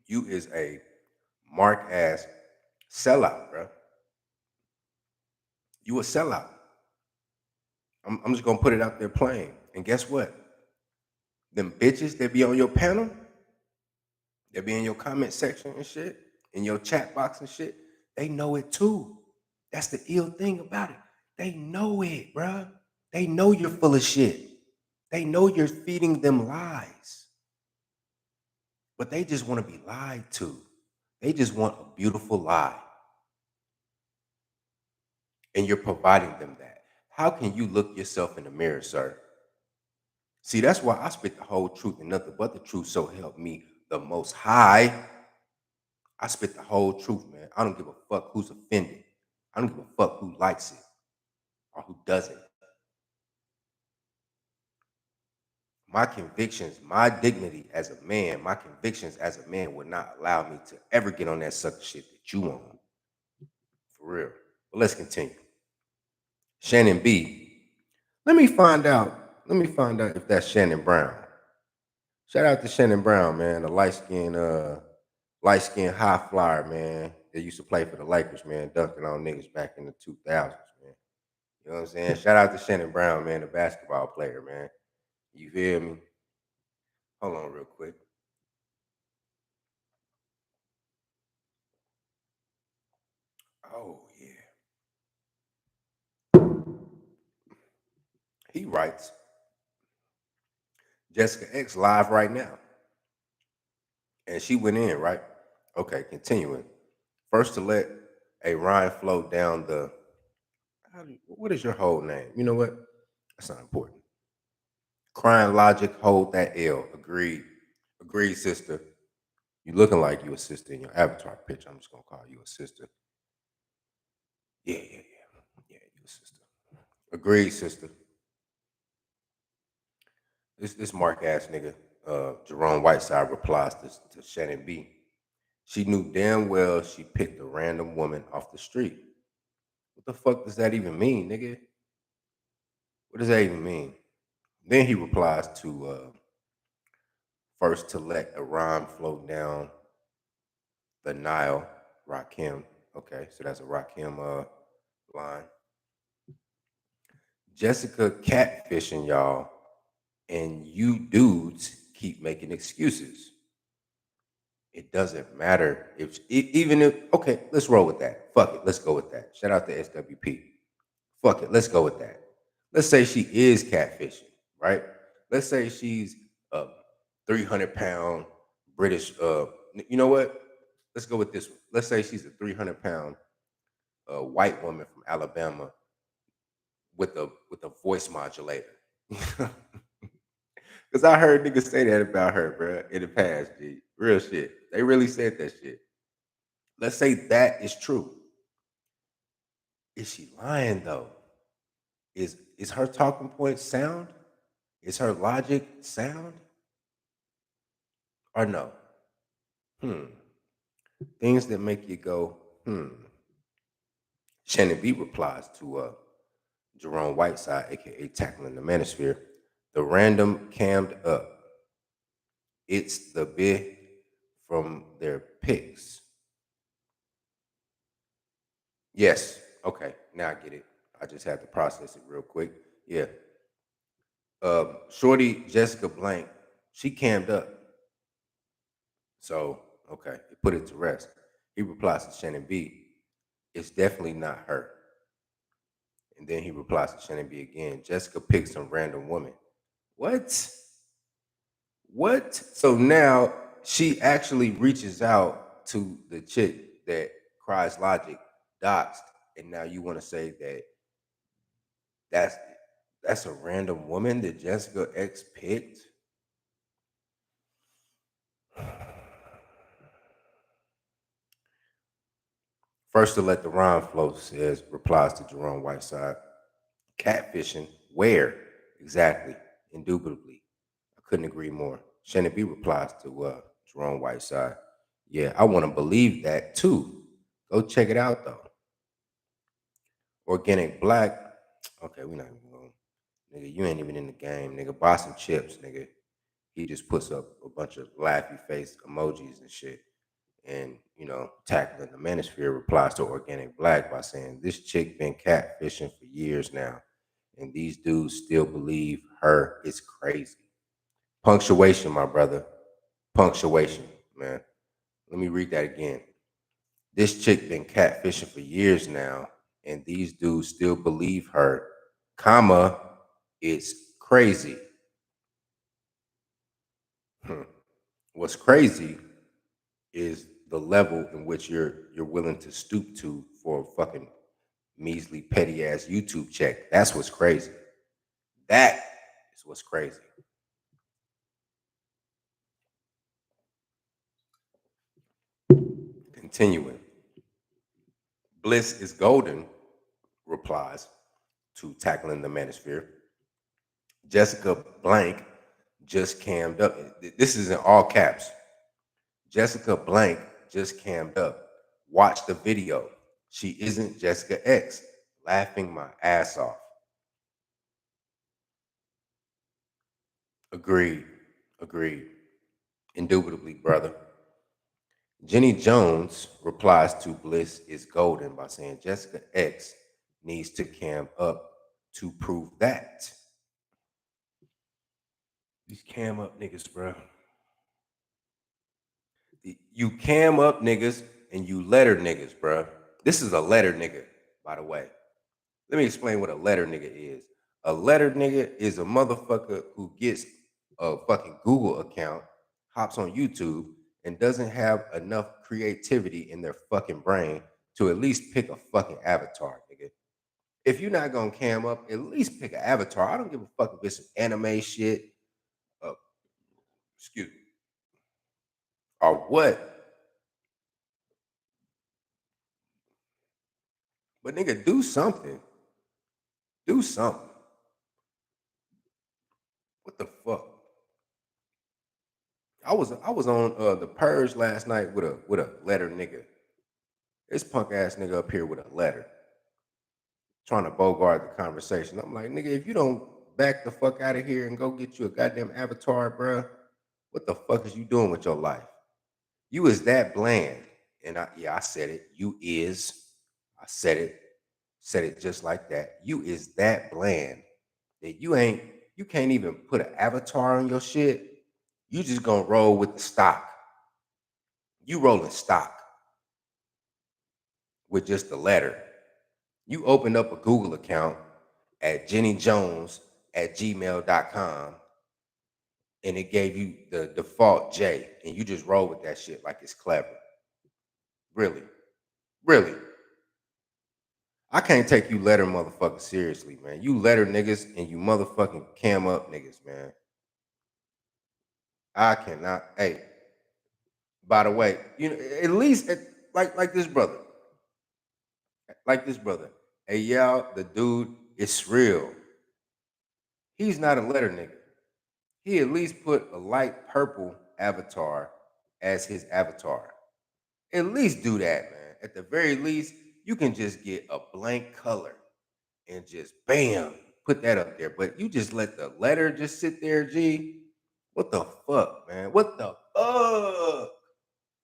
you is a mark ass sellout, bro. You a sellout. I'm just gonna put it out there plain. And guess what? Them bitches that be on your panel, that be in your comment section and shit, in your chat box and shit, they know it too. That's the ill thing about it. They know it, bro. They know you're full of shit. They know you're feeding them lies. But they just want to be lied to. They just want a beautiful lie. And you're providing them that. How can you look yourself in the mirror, sir? See, that's why I spit the whole truth and nothing but the truth, so help me the most high. I spit the whole truth, man. I don't give a fuck who's offended. I don't give a fuck who likes it or who doesn't. My convictions, my dignity as a man, my convictions as a man would not allow me to ever get on that sucker shit that you on. For real. But let's continue. Shannon B. Let me find out if that's Shannon Brown. Shout out to Shannon Brown, man, a light-skinned high flyer, man, that used to play for the Lakers, man, dunking on niggas back in the 2000s, man. You know what I'm saying? Shout out to Shannon Brown, man, the basketball player, man. You feel me? Hold on real quick. Oh yeah. He writes, Jessica X live right now. And she went in, right? Okay, continuing. First to let a rhyme flow down the what is your whole name? You know what? That's not important. Crying logic, hold that L. Agreed. Agreed, sister. You looking like you a sister in your avatar picture. I'm just gonna call you a sister. Yeah, yeah, yeah. Yeah, you a sister. Agreed, sister. This mark ass nigga, Jerome Whiteside replies to Shannon B. She knew damn well she picked a random woman off the street. What the fuck does that even mean, nigga? What does that even mean? Then he replies to first to let a rhyme flow down the Nile, Rakim. Okay, so that's a Rakim line. Jessica catfishing y'all, and you dudes keep making excuses. It doesn't matter if even if okay, let's roll with that. Fuck it, let's go with that. Shout out to SWP. Fuck it, let's go with that. Let's say she is catfishing, right? Let's say she's a 300-pound British. You know what? Let's go with this one. Let's say she's a 300-pound white woman from Alabama with a voice modulator. Because I heard niggas say that about her, bro, in the past, G. Real shit. They really said that shit. Let's say that is true. Is she lying though? Is her talking point sound? Is her logic sound? Or no? Hmm. Things that make you go, hmm. Shannon B replies to Jerome Whiteside, aka Tackling the Manosphere. The random cammed up. It's the bit from their picks. Yes. Okay. Now I get it. I just had to process it real quick. Yeah. Shorty Jessica Blank, she cammed up. So, okay, he put it to rest. He replies to Shannon B, it's definitely not her. And then he replies to Shannon B again, Jessica picked some random woman. What? What? So now she actually reaches out to the chick that Cries Logic doxed, and now you want to say that that's that's a random woman that Jessica X picked? First to let the rhyme flow says replies to Jerome Whiteside. Catfishing, where exactly? Indubitably. I couldn't agree more. Shannon B replies to Jerome Whiteside. Yeah, I want to believe that too. Go check it out though. Organic Black. Okay, we're not even going. Nigga, you ain't even in the game, nigga. Buy some chips, nigga. He just puts up a bunch of laughy face emojis and shit. And Tackling the Manosphere replies to Organic Black by saying, "This chick been catfishing for years now, and these dudes still believe her. It's crazy." Punctuation, my brother. Punctuation, man. Let me read that again. This chick been catfishing for years now, and these dudes still believe her, comma, it's crazy. Hmm. What's crazy is the level in which you're willing to stoop to for a fucking measly petty ass YouTube check. That's what's crazy. That is what's crazy. Continuing. Bliss is golden replies to Tackling the Manosphere. Jessica Blank just cammed up. This is in all caps. Jessica Blank just cammed up. Watch the video. She isn't Jessica X. Laughing my ass off. Agreed. Agreed. Indubitably, brother. Jenny Jones replies to Bliss is golden by saying Jessica X needs to cam up to prove that. These cam up niggas, bro. You cam up niggas and you letter niggas, bro. This is a letter nigga, by the way. Let me explain what a letter nigga is. A letter nigga is a motherfucker who gets a fucking Google account, hops on YouTube, and doesn't have enough creativity in their fucking brain to at least pick a fucking avatar, nigga. If you're not gonna cam up, at least pick an avatar. I don't give a fuck if it's some anime shit, uh, excuse me, or what. But nigga, do something. Do something. What the fuck? I was on the purge last night with a letter nigga. This punk ass nigga up here with a letter, trying to bogart the conversation. I'm like, nigga, if you don't back the fuck out of here and go get you a goddamn avatar, bruh, what the fuck is you doing with your life? You is that bland. And I said it. You is. I said it just like that. You is that bland that you can't even put an avatar on your shit. You just gonna roll with the stock. You rolling stock with just the letter. You opened up a Google account at jennyjones at gmail.com and it gave you the default J and you just roll with that shit like it's clever. Really? Really? I can't take you letter motherfuckers seriously, man. You letter niggas and you motherfucking cam up niggas, man. I cannot. Hey, by the way, you know, at least like this brother, like this brother. Hey, y'all, the dude is real. He's not a letter nigga. He at least put a light purple avatar as his avatar. At least do that, man. At the very least, you can just get a blank color and just bam, put that up there. But you just let the letter just sit there, G. What the fuck, man? What the fuck?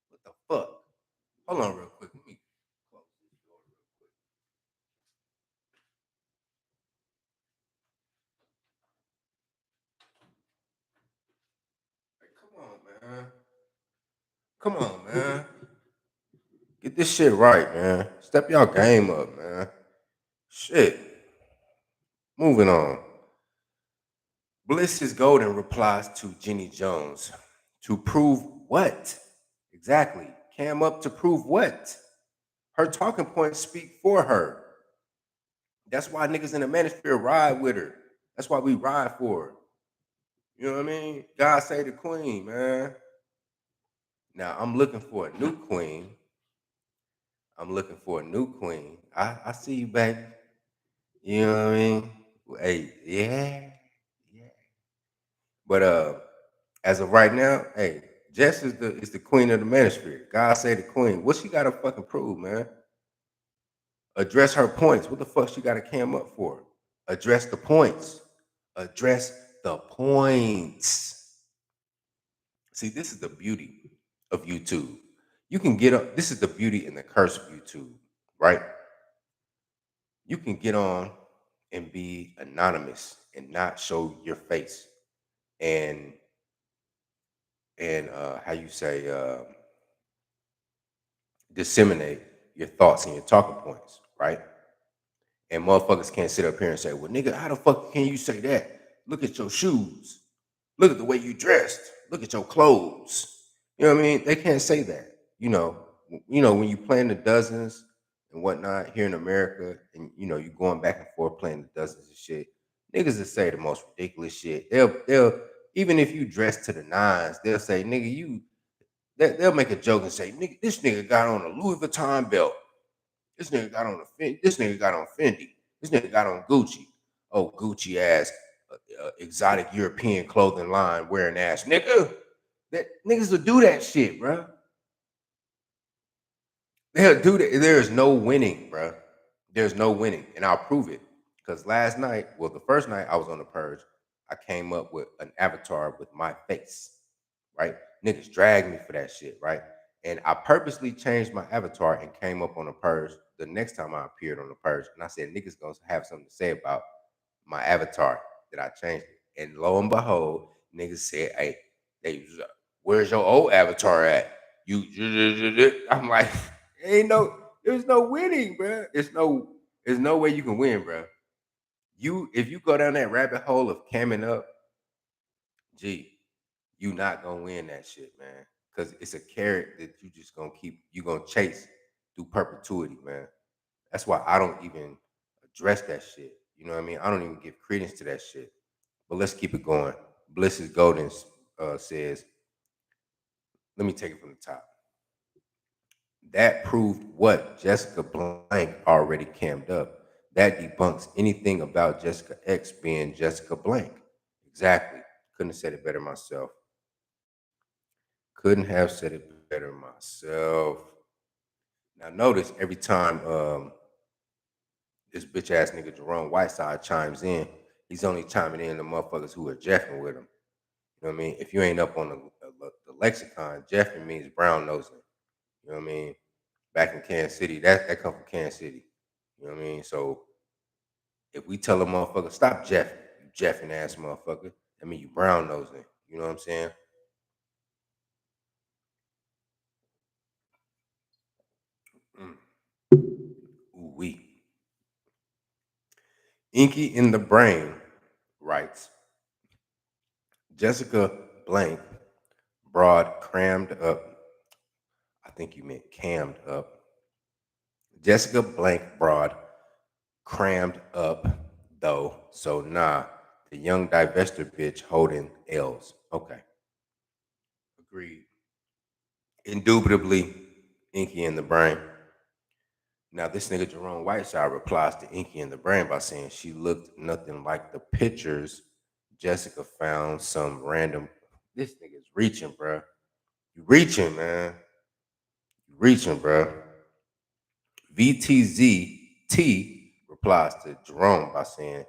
What the fuck? Hold on real quick. Let me close this door real quick. Hey, come on, man. Come on, man. Get this shit right, man. Step y'all game up, man. Shit. Moving on. Bliss is Golden replies to Jenny Jones to prove what? Exactly. Cam up to prove what? Her talking points speak for her. That's why niggas in the manosphere ride with her. That's why we ride for her. You know what I mean? God save the queen, man. Now I'm looking for a new queen. I'm looking for a new queen. I see you, baby. You know what I mean? Hey, yeah, yeah. But as of right now, hey, Jess is the queen of the manosphere. God say the queen. What she gotta fucking prove, man? Address her points. What the fuck she gotta cam up for? Address the points. Address the points. See, this is the beauty of YouTube. You can get up. This is the beauty and the curse of YouTube, right? You can get on and be anonymous and not show your face and how you say disseminate your thoughts and your talking points, right? And motherfuckers can't sit up here and say, well, nigga, how the fuck can you say that? Look at your shoes. Look at the way you dressed. Look at your clothes. You know what I mean? They can't say that. When you playing the dozens and whatnot here in America, and you going back and forth playing the dozens and shit, niggas will say the most ridiculous shit. They'll even if you dress to the nines, they'll say, nigga, they'll make a joke and say, nigga, this nigga got on a Louis Vuitton belt. This nigga got on this nigga got on Fendi. This nigga got on Gucci. Oh, Gucci ass exotic European clothing line wearing ass nigga. That niggas will do that shit, bro. They'll do that. There is no winning, bro. There's no winning, and I'll prove it. Because last night, well, the first night I was on the purge, I came up with an avatar with my face, right? Niggas dragged me for that shit, right? And I purposely changed my avatar and came up on the purge the next time I appeared on the purge. And I said, niggas gonna have something to say about my avatar that I changed it. And lo and behold, niggas said, "Hey, they was, where's your old avatar at? You." I'm like, ain't no, there's no winning, bro. There's no way you can win, bro. If you go down that rabbit hole of camming up, gee, you not gonna win that shit, man. Cause it's a carrot that you just gonna keep, you gonna chase through perpetuity, man. That's why I don't even address that shit. You know what I mean? I don't even give credence to that shit. But let's keep it going. Bliss is Golden says, let me take it from the top. That proved what Jessica Blank already cammed up. That debunks anything about Jessica X being Jessica Blank. Exactly. Couldn't have said it better myself. Couldn't have said it better myself. Now notice every time this bitch ass nigga Jerome Whiteside chimes in, he's only chiming in the motherfuckers who are jeffing with him. You know what I mean? If you ain't up on the lexicon, jeffing means brown nosing. You know what I mean? Back in Kansas City, that come from Kansas City. You know what I mean? So if we tell a motherfucker stop jeffing, you jeffing ass motherfucker, I mean you brown nosing. You know what I'm saying? Mm. Ooh wee. Inky in the Brain writes, Jessica Blank broad crammed up. I think you meant cammed up. Jessica Blank broad crammed up though. So nah, the young divester bitch holding L's. Okay. Agreed. Indubitably, Inky in the Brain. Now, this nigga Jerome Whiteside replies to Inky in the Brain by saying she looked nothing like the pictures Jessica found some random. This nigga's reaching, bruh. You reaching, man. You reaching, bruh. VTZT replies to Jerome by saying,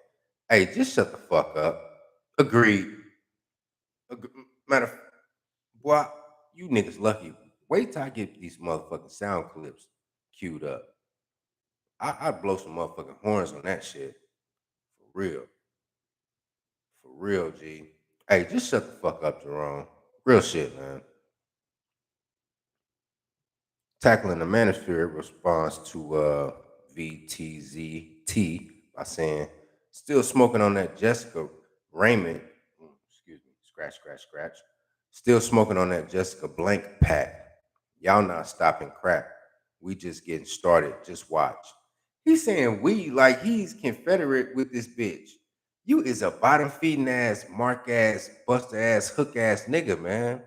hey, just shut the fuck up. Agreed. Matter of fact, boy, you niggas lucky. Wait till I get these motherfucking sound clips queued up. I'd blow some motherfucking horns on that shit. For real. For real, G. Hey, just shut the fuck up, Jerome. Real shit, man. Tackling the Manosphere responds to VTZT by saying, still smoking on that Jessica Raymond, excuse me, scratch, scratch, scratch. Still smoking on that Jessica Blank pack. Y'all not stopping crap. We just getting started. Just watch. He's saying we like he's Confederate with this bitch. You is a bottom feeding ass, mark ass, buster ass, hook ass nigga, man.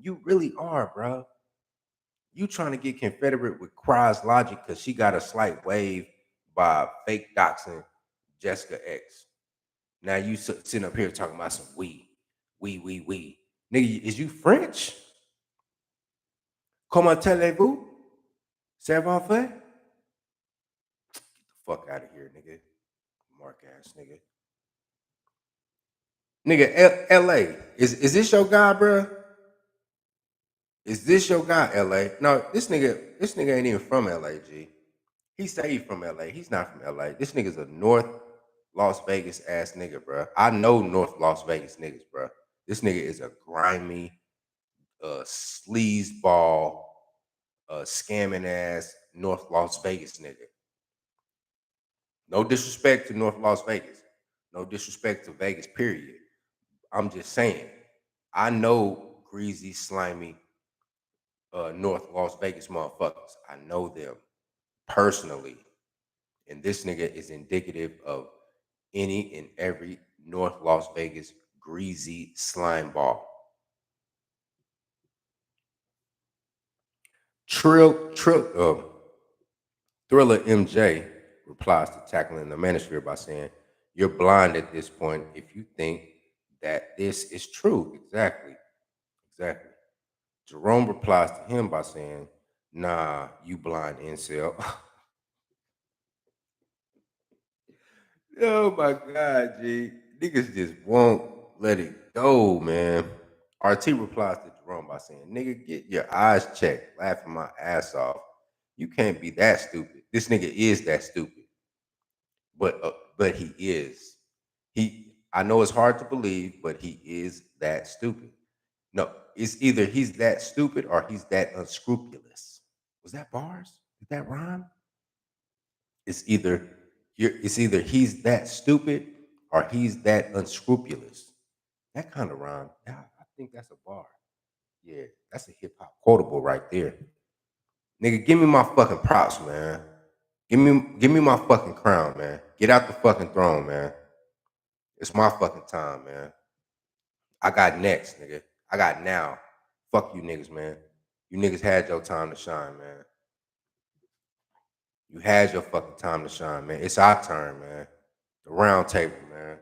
You really are, bro. You trying to get Confederate with Cry's Logic because she got a slight wave by fake doxing Jessica X. Now you sitting up here talking about some we. Nigga, is you French? Comment allez-vous? Ça va fait? Get the fuck out of here, nigga. Mark ass nigga. Nigga, LA. Is this your guy, bro? Is this your guy, LA? No, this nigga ain't even from LA, G. He say he from LA. He's not from LA. This nigga's a North Las Vegas ass nigga, bro. I know North Las Vegas niggas, bro. This nigga is a grimy, sleazeball, scamming ass North Las Vegas nigga. No disrespect to North Las Vegas. No disrespect to Vegas, period. I'm just saying. I know greasy, slimy North Las Vegas motherfuckers. I know them personally. And this nigga is indicative of any and every North Las Vegas greasy slime ball. Thriller MJ replies to Tackling the Manosphere by saying, you're blind at this point if you think that this is true. Exactly. Exactly. Jerome replies to him by saying, nah, you blind incel. Oh my God, G. Niggas just won't let it go, man. RT replies to Jerome by saying, nigga, get your eyes checked, laughing my ass off. You can't be that stupid. This nigga is that stupid. But he is. I know it's hard to believe, but he is that stupid. No, it's either he's that stupid or he's that unscrupulous. Was that bars? Did that rhyme? It's either it's either he's that stupid or he's that unscrupulous. That kind of rhyme. Yeah, I think that's a bar. Yeah, that's a hip hop quotable right there. Nigga, give me my fucking props, man. Give me my fucking crown, man. Get out the fucking throne, man. It's my fucking time, man. I got next, nigga. I got now. Fuck you niggas, man. You niggas had your time to shine, man. You had your fucking time to shine, man. It's our turn, man. The round table, man.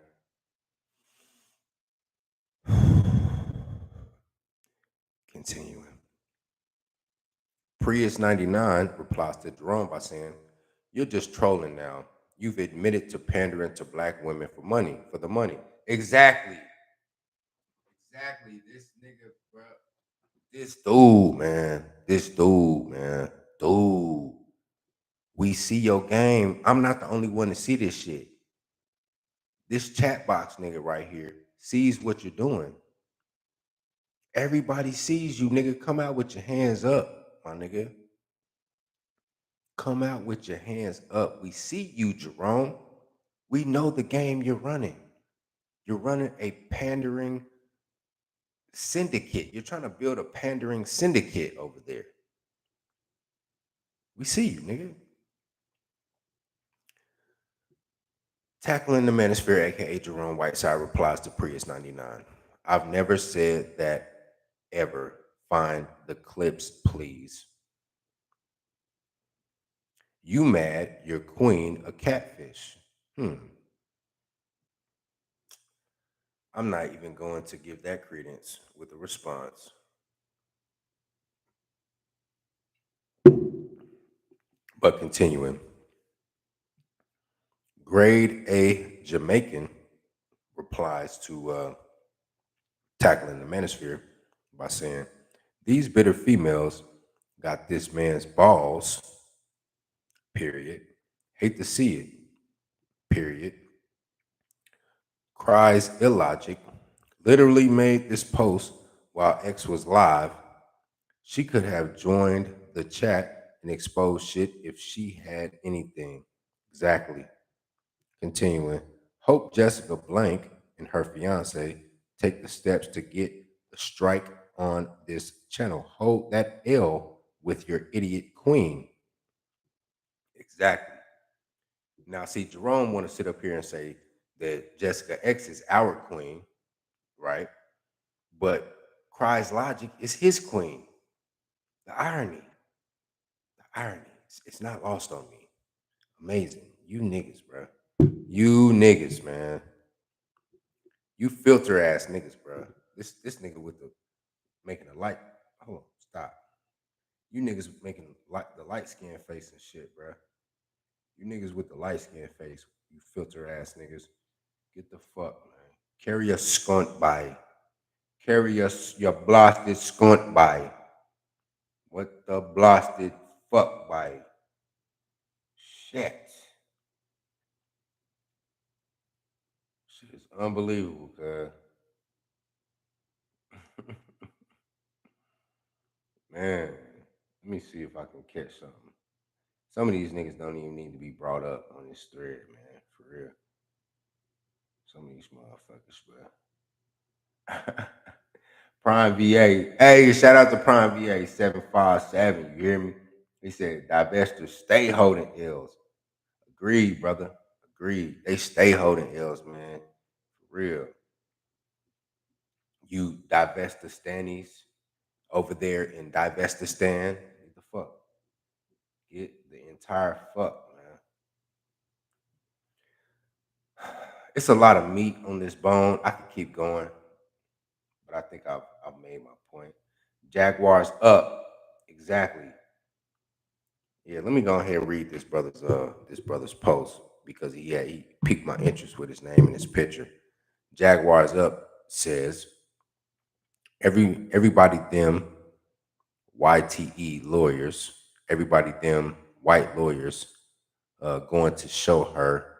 Continuing. Prius 99 replies to Jerome by saying, "You're just trolling now. You've admitted to pandering to black women for the money." Exactly. Exactly. This nigga, bro. This dude, man. This dude, man. Dude. We see your game. I'm not the only one to see this shit. This chat box nigga right here sees what you're doing. Everybody sees you, nigga. Come out with your hands up, my nigga. Come out with your hands up. We see you, Jerome. We know the game you're running. You're running a pandering syndicate. You're trying to build a pandering syndicate over there. We see you, nigga. Tackling the Manosphere, aka Jerome Whiteside, replies to Prius 99. "I've never said that ever. Find the clips, please. You mad, your queen a catfish." I'm not even going to give that credence with a response. But continuing. Grade A Jamaican replies to Tackling the Manosphere by saying, "These bitter females got this man's balls, period. Hate to see it, period. Cries illogic. Literally made this post while X was live. She could have joined the chat and exposed shit if she had anything." Exactly. Continuing. Hope Jessica Blank and her fiance take the steps to get the strike on this channel. Hold that L with your idiot queen. Exactly. Now, see, Jerome want to sit up here and say that Jessica X is our queen, right? But Cries Logic is his queen. The irony, the irony. It's not lost on me. Amazing. You niggas, bro. You niggas, man. You filter ass niggas, bro. This nigga with the making a light. Hold on, stop. You niggas making the light skin face and shit, bro. You niggas with the light skin face. You filter ass niggas. Get the fuck, man. Carry a skunt by. Carry us your blasted skunt by. What the blasted fuck by? Shit. Shit is unbelievable, cuz. Man, let me see if I can catch something. Some of these niggas don't even need to be brought up on this thread, man. For real. Some of these motherfuckers, bro. Prime VA. Hey, shout out to Prime VA 757. You hear me? He said, "Divestors stay holding L's." Agreed, brother. Agreed. They stay holding L's, man. For real. You Divestistanis over there in Divestistan. Get the fuck. Get the entire fuck, man. It's a lot of meat on this bone. I could keep going, but I think I've made my point. Jaguars up. Exactly. Yeah, let me go ahead and read this brother's post because he piqued my interest with his name and his picture. Jaguars up says everybody them YTE lawyers, everybody them white lawyers going to show her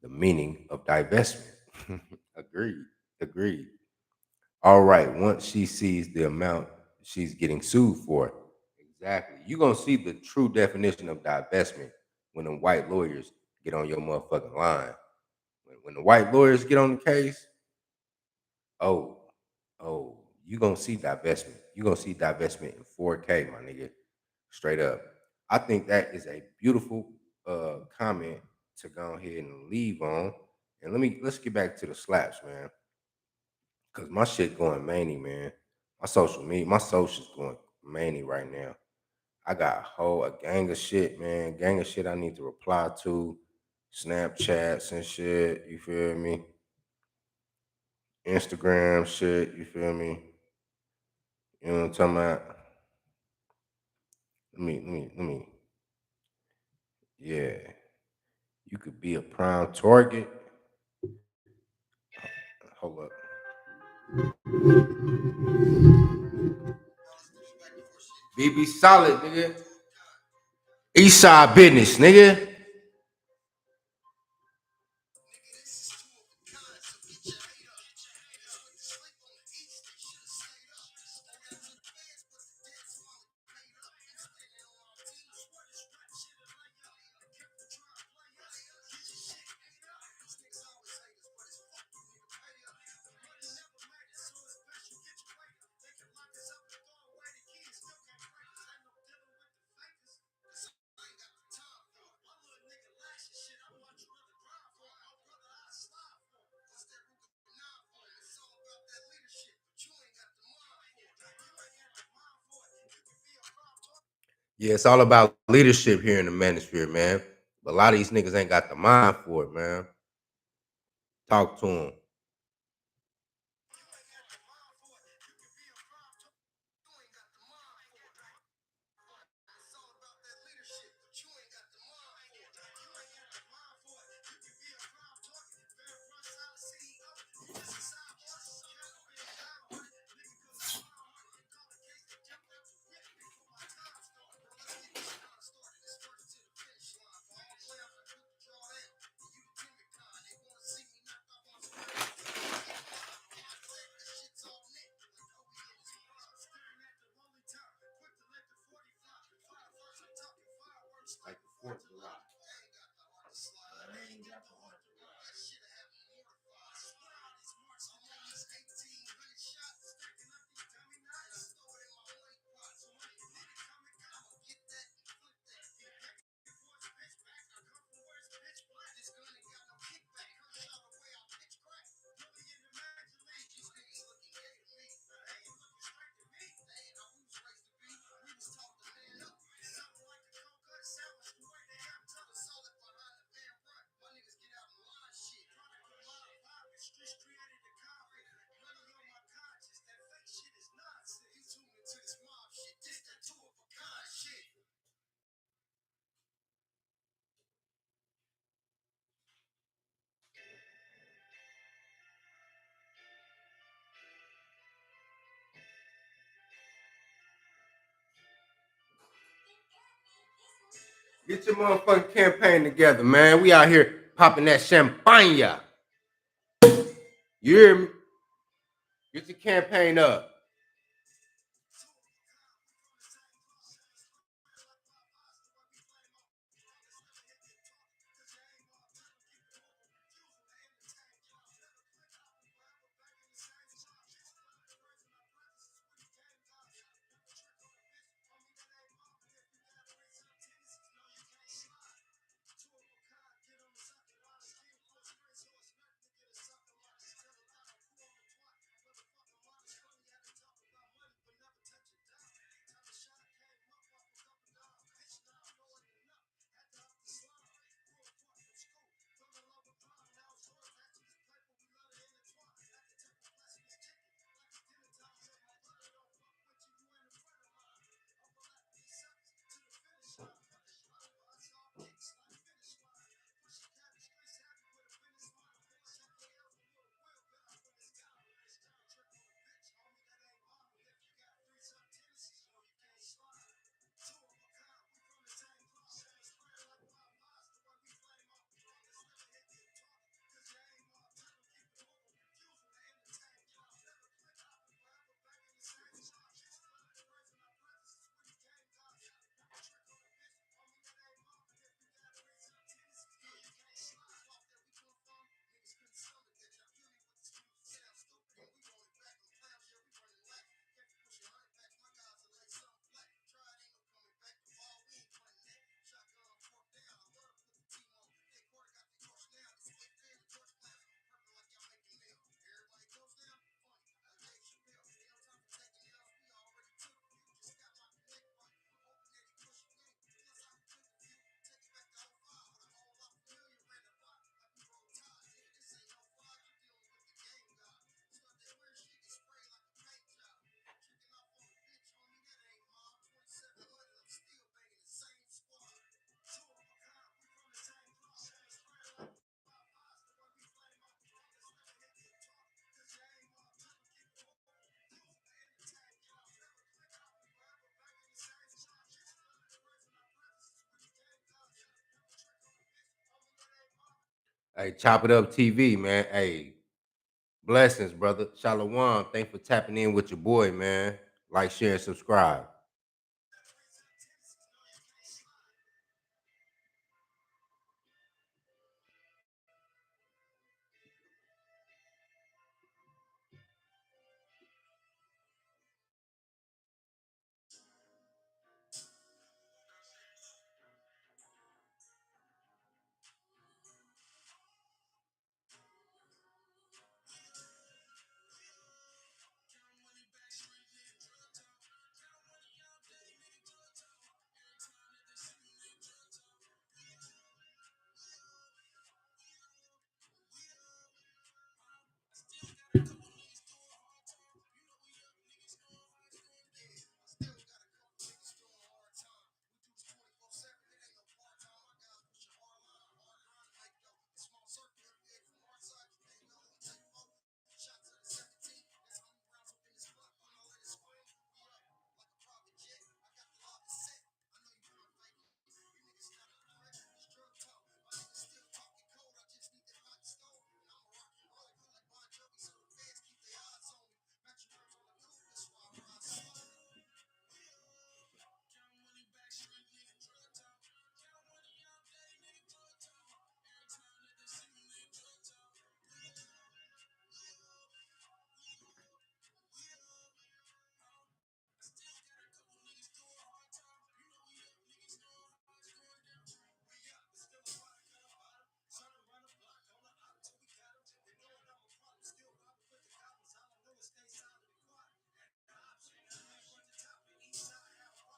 the meaning of divestment. Agreed. Agreed. All right. Once she sees the amount she's getting sued for, exactly. You're gonna see the true definition of divestment when the white lawyers get on your motherfucking line. When the white lawyers get on the case, oh, oh, you gonna see divestment. You gonna see divestment in 4K, my nigga. Straight up. I think that is a beautiful comment to go ahead and leave on. And let's get back to the slaps, man. Cause my shit going many, man. My social media, my socials going many right now. I got a gang of shit, man. Gang of shit I need to reply to. Snapchats and shit, you feel me? Instagram shit, you feel me? You know what I'm talking about? Let me. Yeah. You could be a prime target. Hold up. BB solid, nigga. Eastside business, nigga. Yeah, it's all about leadership here in the manosphere, man. But a lot of these niggas ain't got the mind for it, man. Talk to them. Like the Fourth of July. Get your motherfucking campaign together, man. We out here popping that champagne. You hear me? Get your campaign up. Hey, Chop It Up TV, man. Hey, blessings, brother. Shalom. Thanks for tapping in with your boy, man. Like, share, and subscribe.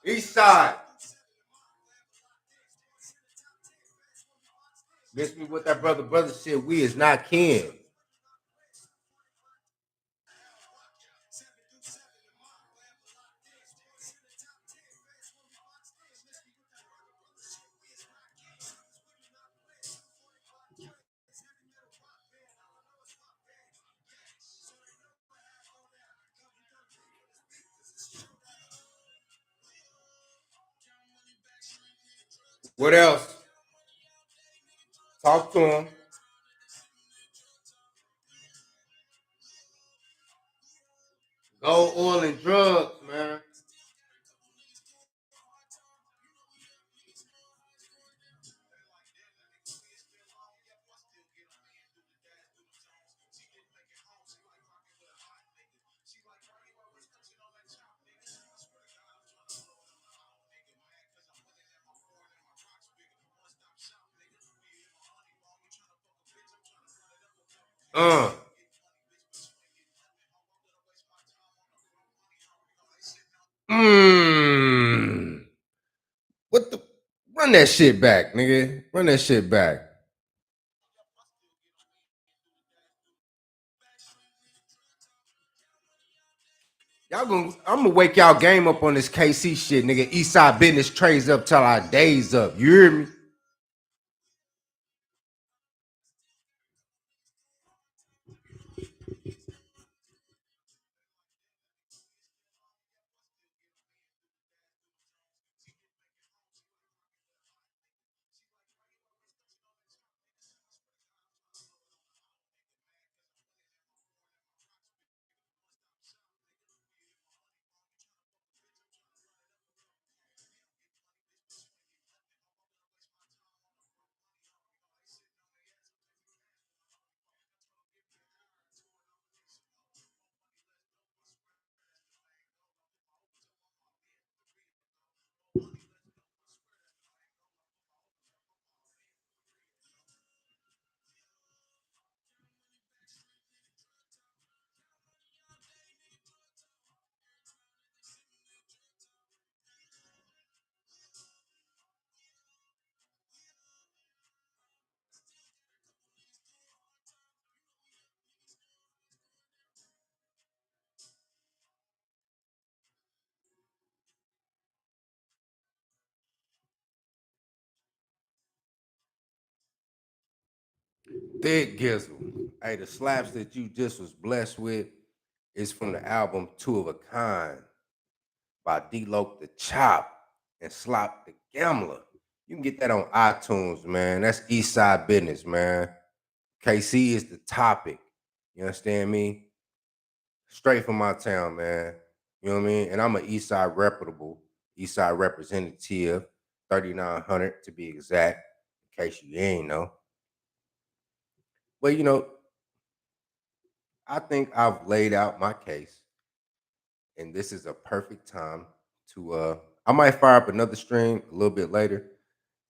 East side. Miss me with that brother. Brother said we is not kin. What else? Talk to him. Gold, oil, and drugs, man. Uh. Mmm. What the? Run that shit back, nigga. Run that shit back. Y'all gonna, I'm gonna wake y'all game up on this KC shit, nigga. Eastside business trades up till our days up. You hear me? Thick Gizzle. Hey, the slaps that you just was blessed with is from the album Two of a Kind by D-Loc the Chop and Slop the Gambler. You can get that on iTunes, man. That's Eastside business, man. KC is the topic. You understand me? Straight from my town, man. You know what I mean? And I'm an East Side reputable, East Side representative, 3900 to be exact, in case you ain't know. Well, I think I've laid out my case, and this is a perfect time to I might fire up another stream a little bit later.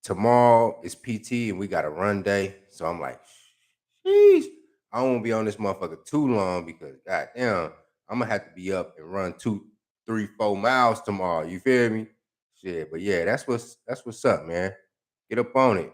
Tomorrow is PT and we got a run day. So I'm like, sheesh, I don't want to be on this motherfucker too long because goddamn, I'm gonna have to be up and run 2, 3, 4 miles tomorrow. You feel me? Shit, but yeah, that's what's up, man. Get up on it.